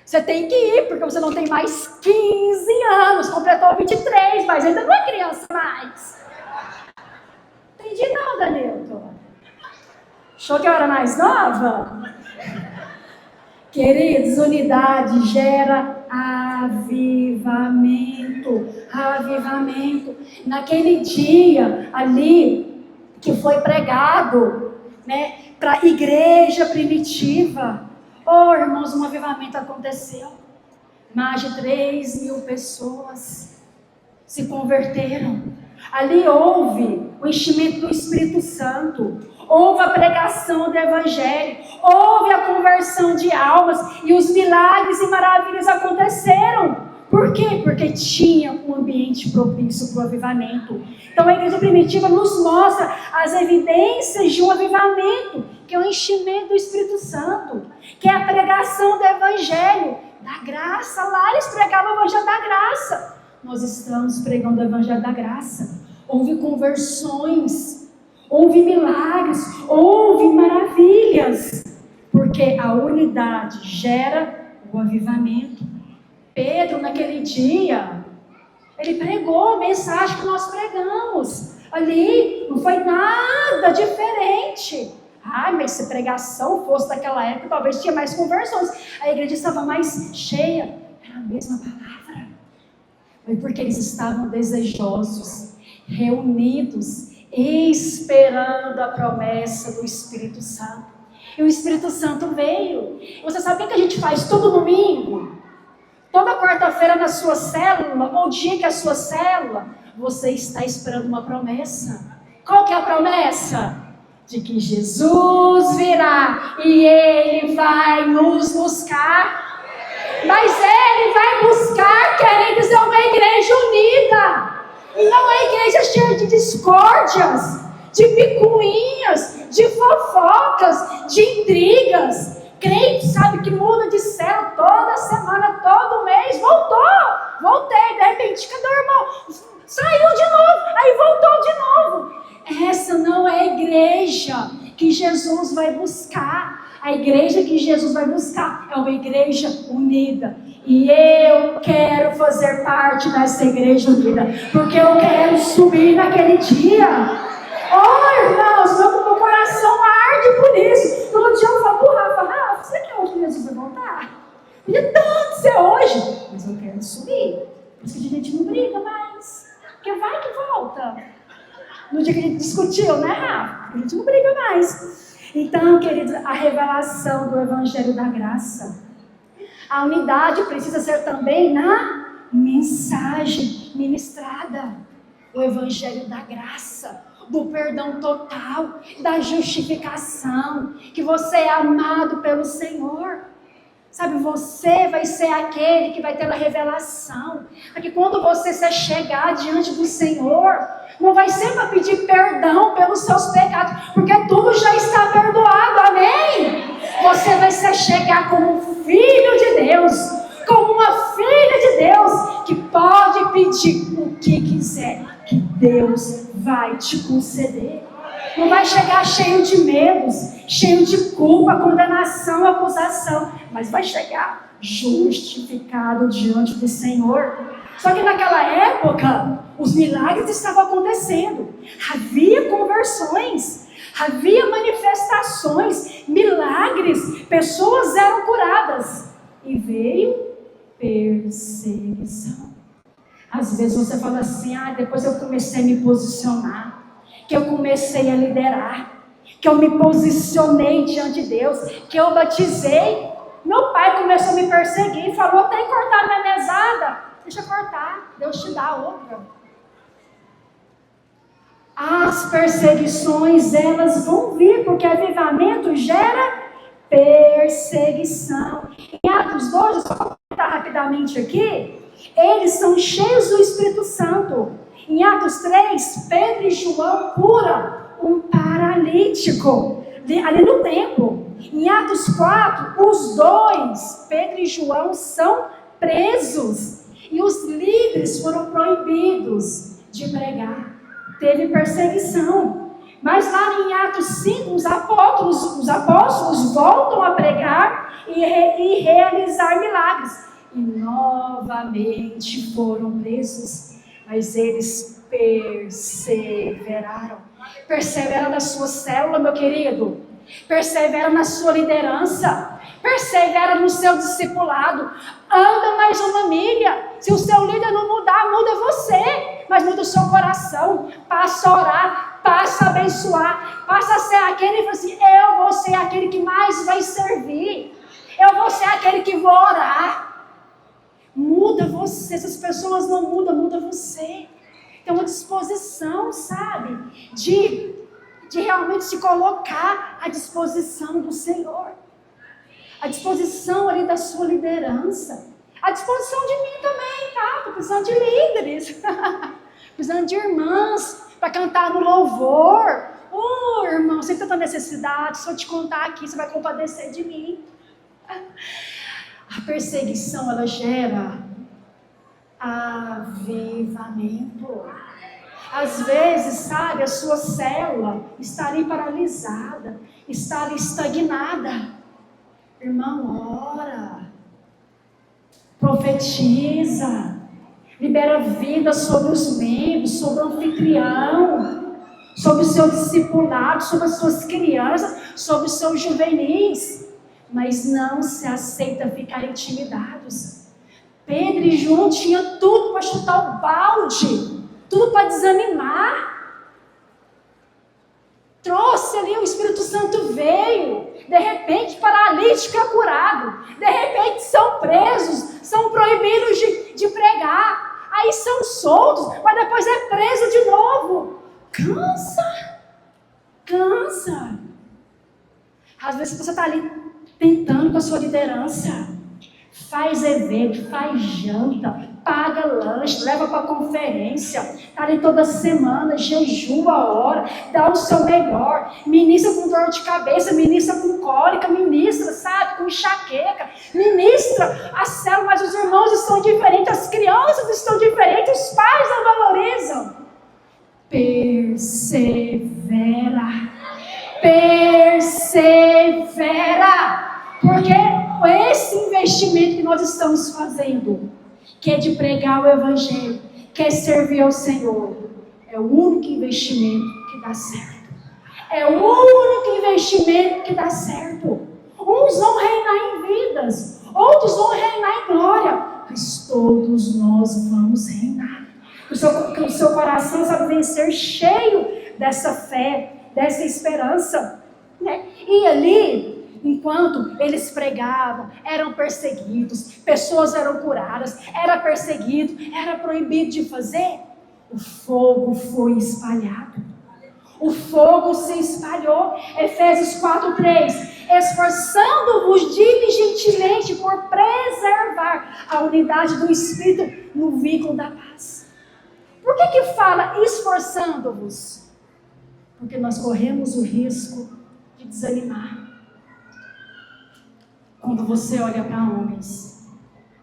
Você tem que ir, porque você não tem mais 15 anos, completou 23, mas ainda não é criança mais. Entendi nada, Nilton. Achou que eu era mais nova? Queridos, unidade gera avivamento. Avivamento. Naquele dia ali que foi pregado, né, para a igreja primitiva. Oh, irmãos, um avivamento aconteceu. Mais de 3.000 pessoas se converteram. Ali houve o enchimento do Espírito Santo, houve a pregação do Evangelho, houve a conversão de almas e os milagres e maravilhas aconteceram. Por quê? Porque tinha um ambiente propício para o avivamento. Então a igreja primitiva nos mostra as evidências de um avivamento, que é o enchimento do Espírito Santo, que é a pregação do Evangelho, da graça. Lá eles pregavam o Evangelho da graça. Nós estamos pregando o Evangelho da graça. Houve conversões, houve milagres, houve maravilhas, porque a unidade gera o avivamento. Pedro, naquele dia, ele pregou a mensagem que nós pregamos. Ali não foi nada diferente. Mas se a pregação fosse daquela época, talvez tinha mais conversões. A igreja estava mais cheia. Era a mesma palavra. Foi porque eles estavam desejosos, reunidos, esperando a promessa do Espírito Santo. E o Espírito Santo veio. Você sabe o que a gente faz todo domingo? Toda quarta-feira na sua célula, ou dia que é a sua célula, você está esperando uma promessa. Qual que é a promessa? De que Jesus virá e Ele vai nos buscar. Mas Ele vai buscar, querendo dizer, uma igreja unida. E não uma igreja cheia de discórdias, de picuinhas, de fofocas, de intrigas. Crente sabe que muda de céu toda semana, todo mês. Voltei, de repente, cadê o irmão? Saiu de novo, aí voltou de novo. Essa não é a igreja que Jesus vai buscar. A igreja que Jesus vai buscar é uma igreja unida. E eu quero fazer parte dessa igreja unida, porque eu quero subir naquele dia. Oh, irmãos, meu coração arde por isso. Todo dia eu falo pro Rafa: você quer hoje que Jesus vai voltar? Podia tanto ser hoje, mas eu quero subir. Por isso que a gente não briga mais, porque vai que volta. No dia que a gente discutiu, né, Rafa? A gente não briga mais. Então, queridos, a revelação do Evangelho da Graça. A unidade precisa ser também na mensagem ministrada. O Evangelho da Graça. do perdão total, da justificação, que você é amado pelo Senhor. Sabe, você vai ser aquele que vai ter a revelação. Porque quando você se chegar diante do Senhor, não vai ser para pedir perdão pelos seus pecados, porque tudo já está perdoado, amém? Você vai se chegar como um filho de Deus, como uma filha de Deus, que pode pedir o que quiser, que Deus vai te conceder. Não vai chegar cheio de medos, cheio de culpa, condenação, acusação, mas vai chegar justificado diante do Senhor. Só que naquela época, os milagres estavam acontecendo. Havia conversões, havia manifestações, milagres, pessoas eram curadas. E veio perseguição. Às vezes você fala assim, depois eu comecei a me posicionar, que eu comecei a liderar, que eu me posicionei diante de Deus, que eu batizei. Meu pai começou a me perseguir, falou, tem que cortar minha mesada. Deixa eu cortar, Deus te dá outra. As perseguições, elas vão vir, porque avivamento gera perseguição. Em Atos 2, só vou comentar rapidamente aqui, eles são cheios do Espírito Santo. Em Atos 3, Pedro e João curam um paralítico ali no templo. Em Atos 4, os dois, Pedro e João, são presos. E os líderes foram proibidos de pregar. Teve perseguição. Mas lá em Atos 5, os apóstolos voltam a pregar e realizar milagres. E novamente foram presos. Mas eles perseveraram. Persevera na sua célula, meu querido. Persevera na sua liderança. Persevera no seu discipulado. Anda mais uma milha. Se o seu líder não mudar, muda você. Mas muda o seu coração. Passa a orar. Passa a abençoar. Passa a ser aquele que fala assim, eu vou ser aquele que mais vai servir. Eu vou ser aquele que vou orar. Muda você. Essas pessoas não mudam, muda você. Tem uma disposição, sabe? De realmente se colocar à disposição do Senhor. À disposição ali da sua liderança. À disposição de mim também, tá? Estou precisando de líderes. Precisando de irmãs para cantar no louvor. Irmão, você tem tanta necessidade. Se eu te contar aqui, você vai compadecer de mim. A perseguição, ela gera avivamento. Às vezes, sabe, a sua célula está ali paralisada, está ali estagnada. Irmão, ora, profetiza, libera vida sobre os membros, sobre o anfitrião, sobre o seu discipulado, sobre as suas crianças, sobre os seus juvenis. Mas não se aceita ficar intimidados. Pedro e João tinham tudo para chutar o balde, tudo para desanimar. Trouxe ali, o Espírito Santo veio. De repente, paralítico é curado. De repente, são presos, são proibidos de pregar. Aí são soltos, mas depois é preso de novo. Cansa. Às vezes você está ali tentando com a sua liderança, faz evento, faz janta, paga lanche, leva para conferência, está ali toda semana, jejua a hora, dá o seu melhor, ministra com dor de cabeça, ministra com cólica, ministra, sabe, com enxaqueca, ministra a célula, mas os irmãos estão diferentes, as crianças estão diferentes, os pais não valorizam. Persevera, porque esse investimento que nós estamos fazendo, que é de pregar o Evangelho, que é servir ao Senhor, é o único investimento que dá certo. É o único investimento que dá certo. Uns vão reinar em vidas, outros vão reinar em glória, mas todos nós vamos reinar. O seu coração sabe vencer cheio dessa fé, dessa esperança, né? E ali, enquanto eles pregavam, eram perseguidos, pessoas eram curadas, era perseguido, era proibido de fazer, o fogo foi espalhado. O fogo se espalhou. Efésios 4:3. Esforçando-vos diligentemente por preservar a unidade do Espírito no vínculo da paz. Por que fala esforçando-vos? Porque nós corremos o risco de desanimar. Quando você olha para homens,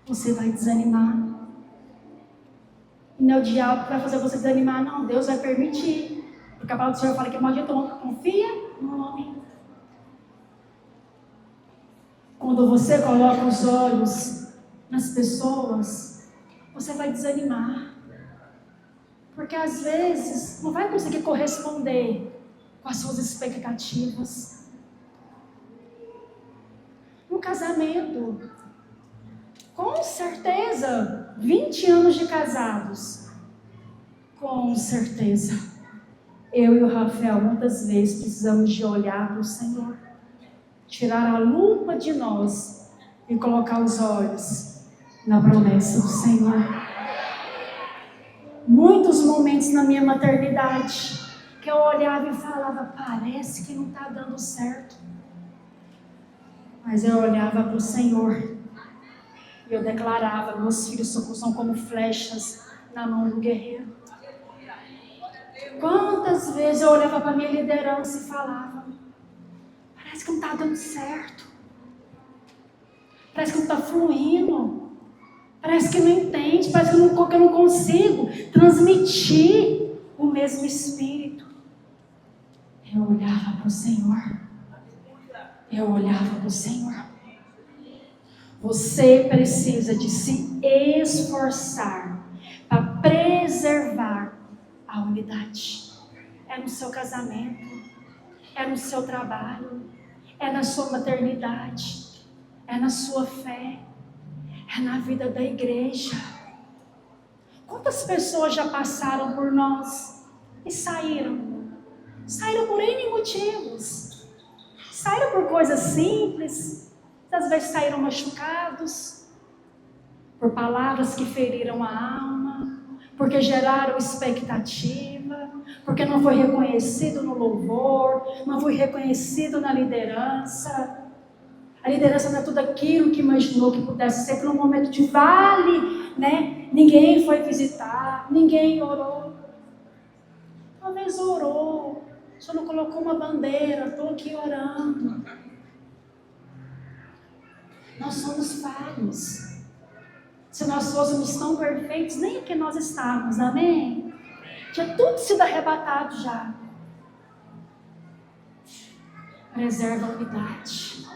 você vai desanimar. E não é o diabo que vai fazer você desanimar, não. Deus vai permitir. Porque a palavra do Senhor fala que maldito o homem que confia no homem. Quando você coloca os olhos nas pessoas, você vai desanimar. Porque às vezes não vai conseguir corresponder com as suas expectativas. No casamento, com certeza, 20 anos de casados, com certeza, eu e o Rafael muitas vezes precisamos de olhar para o Senhor, tirar a lupa de nós e colocar os olhos na promessa do Senhor. Muitos momentos na minha maternidade que eu olhava e falava, parece que não está dando certo. Mas eu olhava para o Senhor e eu declarava, meus filhos são como flechas na mão do guerreiro. Quantas vezes eu olhava para a minha liderança e falava, parece que não está dando certo. Parece que não está fluindo. Parece que não entende, parece que eu não consigo transmitir o mesmo Espírito. Eu olhava para o Senhor. Eu olhava para o Senhor. Você precisa de se esforçar para preservar a unidade. É no seu casamento, é no seu trabalho, é na sua maternidade, é na sua fé, é na vida da igreja. Quantas pessoas já passaram por nós e saíram? Saíram por N motivos. Saíram por coisas simples, às vezes saíram machucados, por palavras que feriram a alma, porque geraram expectativa, porque não foi reconhecido no louvor, não foi reconhecido na liderança. A liderança não é tudo aquilo que imaginou que pudesse ser, por um momento de vale, né? Ninguém foi visitar, ninguém orou. Talvez orou, só não colocou uma bandeira, estou aqui orando. Nós somos falhos. Se nós fôssemos tão perfeitos, nem aqui nós estávamos, amém? Tinha tudo sido arrebatado já. Preserva a unidade.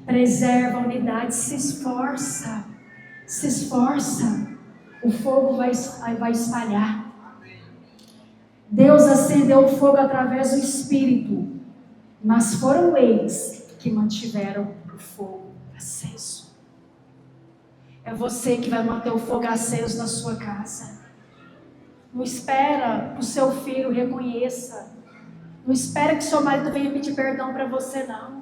Preserva a unidade, se esforça. Se esforça. O fogo vai espalhar. Deus acendeu o fogo através do Espírito, mas foram eles que mantiveram o fogo aceso. É você que vai manter o fogo aceso na sua casa. Não espera que o seu filho reconheça. Não espera que seu marido venha pedir perdão para você, não.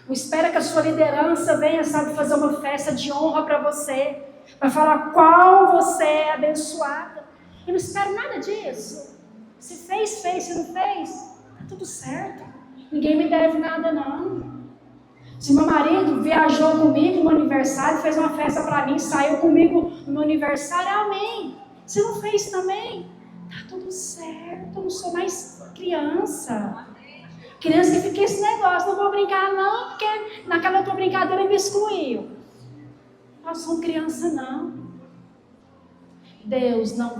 Não espera que a sua liderança venha, fazer uma festa de honra para você, para falar qual você é abençoada. Eu não espero nada disso. Se fez, fez. Se não fez, tá tudo certo. Ninguém me deve nada, não. Se meu marido viajou comigo no meu aniversário, fez uma festa para mim, saiu comigo no meu aniversário, amém. Se não fez também, tá tudo certo. Eu não sou mais criança. Criança que fica esse negócio, não vou brincar não, porque naquela outra brincadeira me excluiu. Nós somos criança não.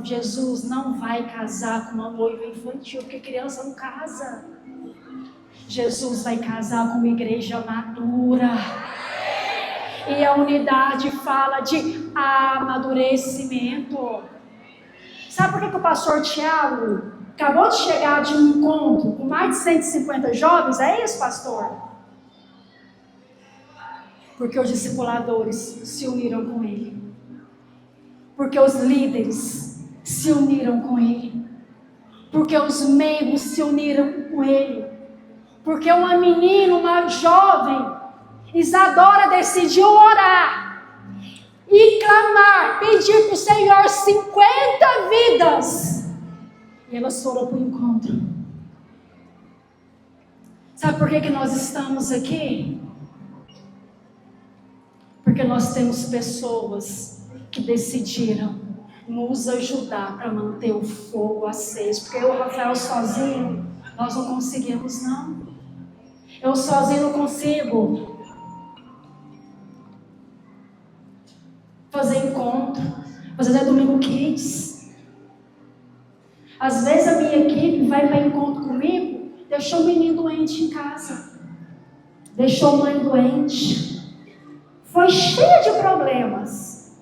Jesus não vai casar com uma noiva infantil, porque criança não casa. Jesus vai casar com uma igreja madura. E a unidade fala de amadurecimento. Sabe por que o pastor Tiago acabou de chegar de um encontro com mais de 150 jovens? É isso, pastor? Porque os discipuladores se uniram com ele. Porque os líderes se uniram com ele. Porque os membros se uniram com ele. Porque uma menina, uma jovem, Isadora, decidiu orar e clamar, pedir para o Senhor 50 vidas. E ela foram para o encontro. Sabe por que nós estamos aqui? Porque nós temos pessoas que decidiram nos ajudar para manter o fogo aceso. Porque eu e o Rafael sozinho, nós não conseguimos, não. Eu sozinho não consigo fazer encontro, fazer Domingo Kids. Às vezes a minha equipe vai para encontro comigo, deixou o menino doente em casa, deixou a mãe doente, foi cheia de problemas,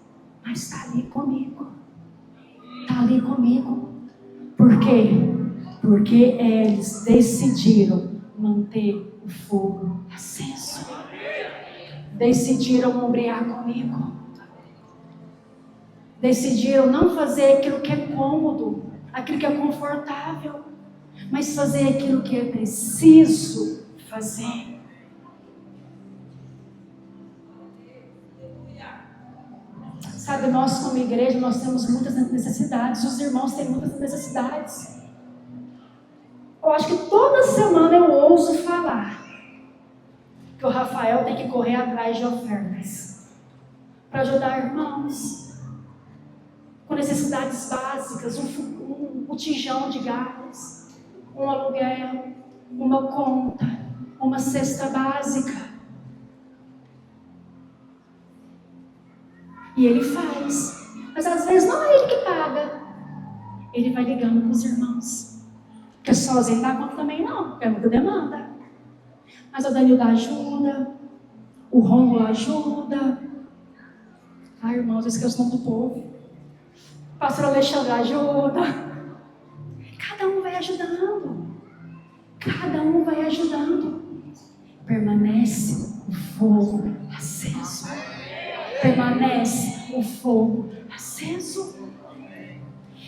mas está ali comigo. Está ali comigo. Por quê? Porque eles decidiram manter o fogo aceso. Decidiram ombrear comigo. Decidiram não fazer aquilo que é cômodo, aquilo que é confortável, mas fazer aquilo que é preciso fazer. Sabe, nós como igreja, nós temos muitas necessidades, os irmãos têm muitas necessidades. Eu acho que toda semana eu ouso falar que o Rafael tem que correr atrás de ofertas para ajudar irmãos com necessidades básicas, um botijão de gás, um aluguel, uma conta, uma cesta básica. E ele faz, mas às vezes não é ele que paga. Ele vai ligando para os irmãos, porque sozinho não dá conta também não, porque é muita demanda. Mas o Danilo ajuda, o Rômulo ajuda. Ai, irmãos, eu esqueço o nome do povo. O pastor Alexandre ajuda. Cada um vai ajudando. Cada um vai ajudando. Permanece o fogo aceso. Permanece o fogo aceso.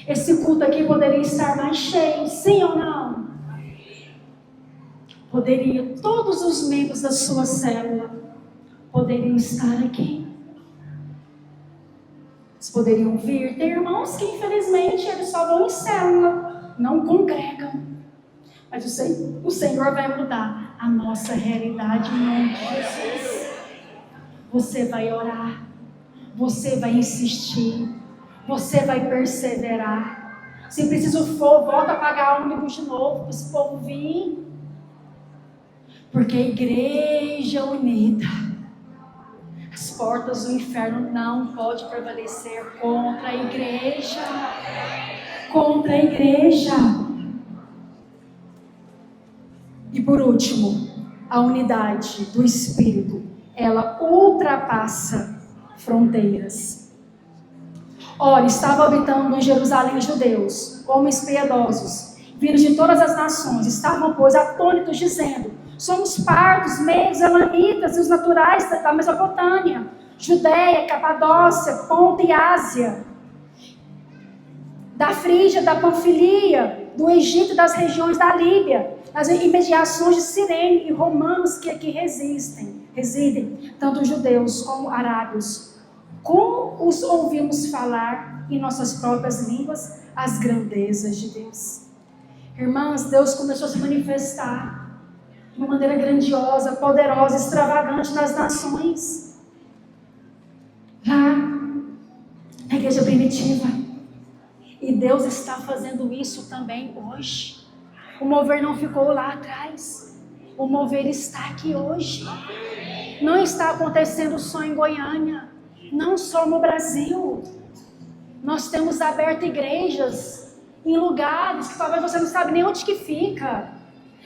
Esse culto aqui poderia estar mais cheio, sim ou não? Poderia, todos os membros da sua célula poderiam estar aqui. Eles poderiam vir. Tem irmãos que infelizmente eles só vão em célula, não congregam. Mas o Senhor vai mudar a nossa realidade em nome de Jesus. Você vai orar, você vai insistir, você vai perseverar. Se preciso for, volta a pagar ônibus de novo para esse povo vir. Porque a igreja unida, as portas do inferno não podem prevalecer contra a igreja. Contra a igreja. E por último, a unidade do Espírito, ela ultrapassa fronteiras. Ora, estavam habitando em Jerusalém judeus, homens piedosos, vindos de todas as nações, estavam, pois, atônitos, dizendo: somos partos, medos, elamitas e os naturais da Mesopotâmia, Judéia, Capadócia, Ponto e Ásia, da Frígia, da Panfilia, do Egito e das regiões da Líbia, das imediações de Cirene e romanos que aqui residem, tanto judeus como arábios. Como os ouvimos falar em nossas próprias línguas as grandezas de Deus. Irmãs, Deus começou a se manifestar de uma maneira grandiosa, poderosa, extravagante nas nações. Lá, na igreja primitiva. E Deus está fazendo isso também hoje. O mover não ficou lá atrás. O mover está aqui hoje. Não está acontecendo só em Goiânia. Não só no Brasil. Nós temos aberto igrejas em lugares que talvez você não sabe nem onde que fica.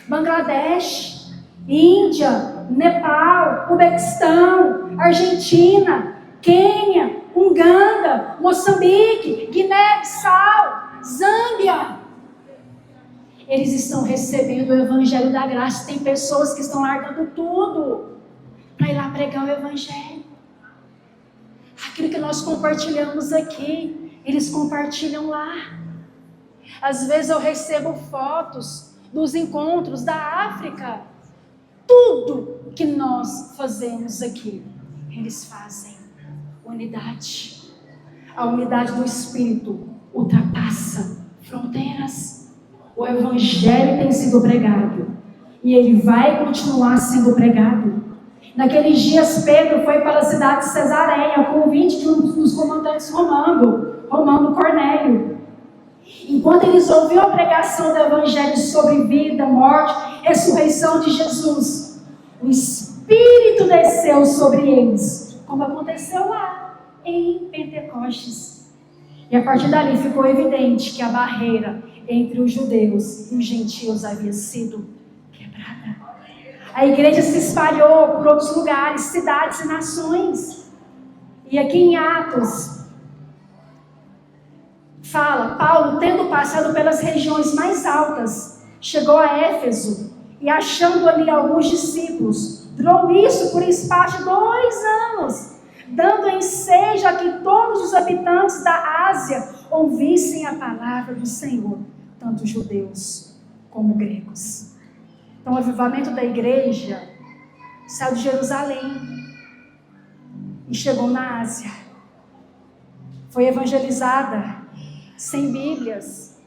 Bangladesh, Índia, Nepal, Uzbequistão, Argentina, Quênia, Uganda, Moçambique, Guiné-Bissau, Zâmbia. Eles estão recebendo o Evangelho da Graça. Tem pessoas que estão largando tudo para ir lá pregar o Evangelho. Aquilo que nós compartilhamos aqui, eles compartilham lá. Às vezes eu recebo fotos dos encontros da África. Tudo que nós fazemos aqui, eles fazem. Unidade. A unidade do Espírito ultrapassa fronteiras. O Evangelho tem sido pregado E ele vai continuar sendo pregado. Naqueles dias, Pedro foi para a cidade de Cesareia, ao convite de um dos comandantes Romano Cornélio. Enquanto eles ouviam a pregação do Evangelho sobre vida, morte, ressurreição de Jesus, o Espírito desceu sobre eles, como aconteceu lá em Pentecostes. E a partir dali ficou evidente que a barreira entre os judeus e os gentios havia sido quebrada. A igreja se espalhou por outros lugares, cidades e nações. E aqui em Atos, fala, Paulo, tendo passado pelas regiões mais altas, chegou a Éfeso e achando ali alguns discípulos, durou isso por espaço de 2 anos, dando ensejo a que todos os habitantes da Ásia ouvissem a palavra do Senhor, tanto judeus como gregos. Então o avivamento da igreja saiu de Jerusalém e chegou na Ásia. Foi evangelizada sem Bíblias,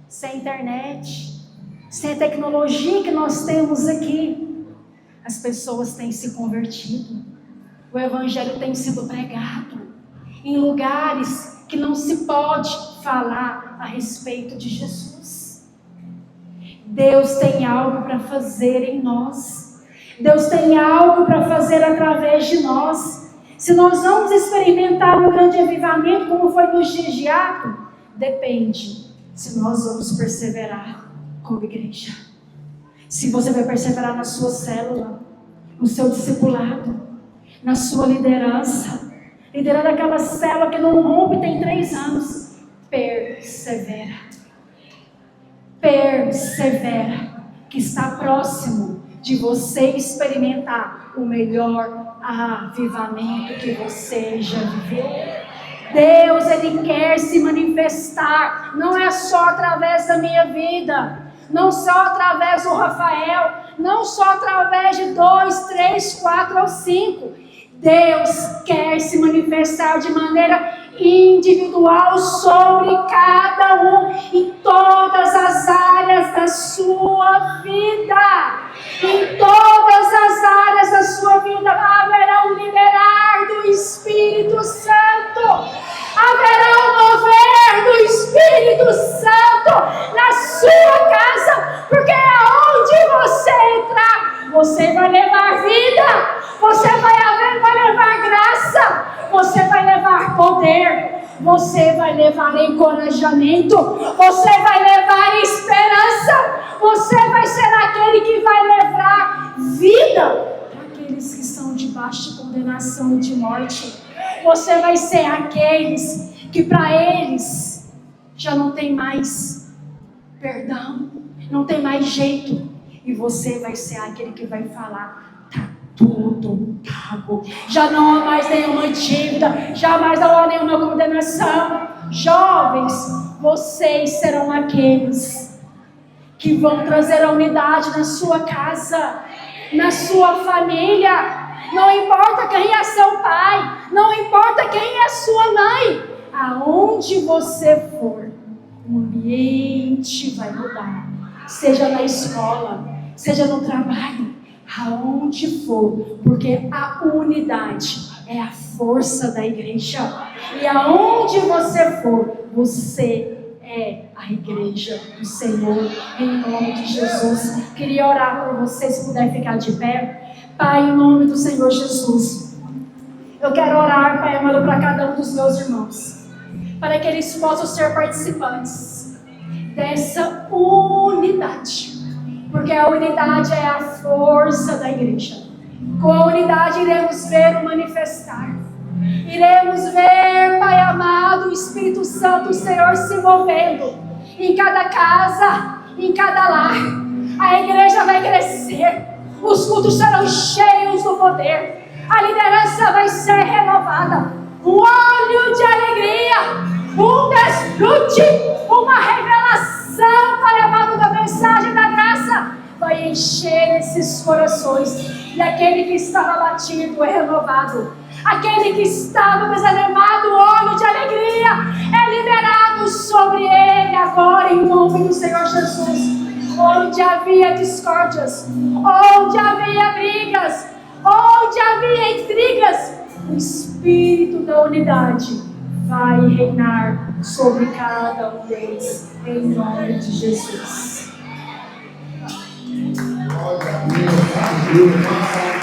sem internet, sem a tecnologia que nós temos aqui. As pessoas têm se convertido. O Evangelho tem sido pregado em lugares que não se pode falar a respeito de Jesus. Deus tem algo para fazer em nós. Deus tem algo para fazer através de nós. Se nós vamos experimentar um grande avivamento, como foi nos dias de Atos, depende se nós vamos perseverar como igreja. Se você vai perseverar na sua célula, no seu discipulado, na sua liderança, liderando aquela célula que não rompe tem 3 anos, persevera. Persevera, que está próximo de você experimentar o melhor avivamento que você já viveu. Deus, Ele quer se manifestar, não é só através da minha vida, não só através do Rafael, não só através de 2, 3, 4 ou 5. Deus quer se manifestar de maneira individual sobre cada um, em todas as áreas da sua vida. Em todas as áreas da sua vida haverá um liberar do Espírito Santo. Haverá um mover do Espírito Santo na sua casa, porque aonde você entrar, você vai levar vida, você vai levar graça, você vai levar poder, você vai levar encorajamento, você vai levar esperança, você vai ser aquele que vai levar vida para aqueles que estão debaixo de condenação e de morte. Você vai ser aqueles que para eles já não tem mais perdão, não tem mais jeito, e você vai ser aquele que vai falar: tá tudo pago, já não há mais nenhuma dívida, jamais não há nenhuma condenação. Jovens, vocês serão aqueles que vão trazer a unidade na sua casa, na sua família. Não importa quem é seu pai, não importa quem é sua mãe, aonde você for, o ambiente vai mudar, seja na escola, seja no trabalho, aonde for, porque a unidade é a força da igreja, e aonde você for, você é a igreja do Senhor, em nome de Jesus. Queria orar por você, se puder ficar de pé. Pai, em nome do Senhor Jesus, eu quero orar, Pai amado, para cada um dos meus irmãos, para que eles possam ser participantes dessa unidade, porque a unidade é a força da igreja. Com a unidade iremos ver o manifestar, iremos ver, Pai amado, o Espírito Santo, o Senhor se movendo em cada casa, em cada lar. A igreja vai crescer, os cultos serão cheios do poder, a liderança vai ser renovada, um óleo de alegria, um desfrute, uma revelação, Pai amado, da mensagem da graça vai encher esses corações, e aquele que estava abatido é renovado, aquele que estava desanimado, o óleo de alegria é liberado sobre ele agora, em nome do Senhor Jesus. onde havia discórdias, onde havia brigas, onde havia intrigas, o Espírito da unidade vai reinar sobre cada um deles, em nome de Jesus. Glória a Deus.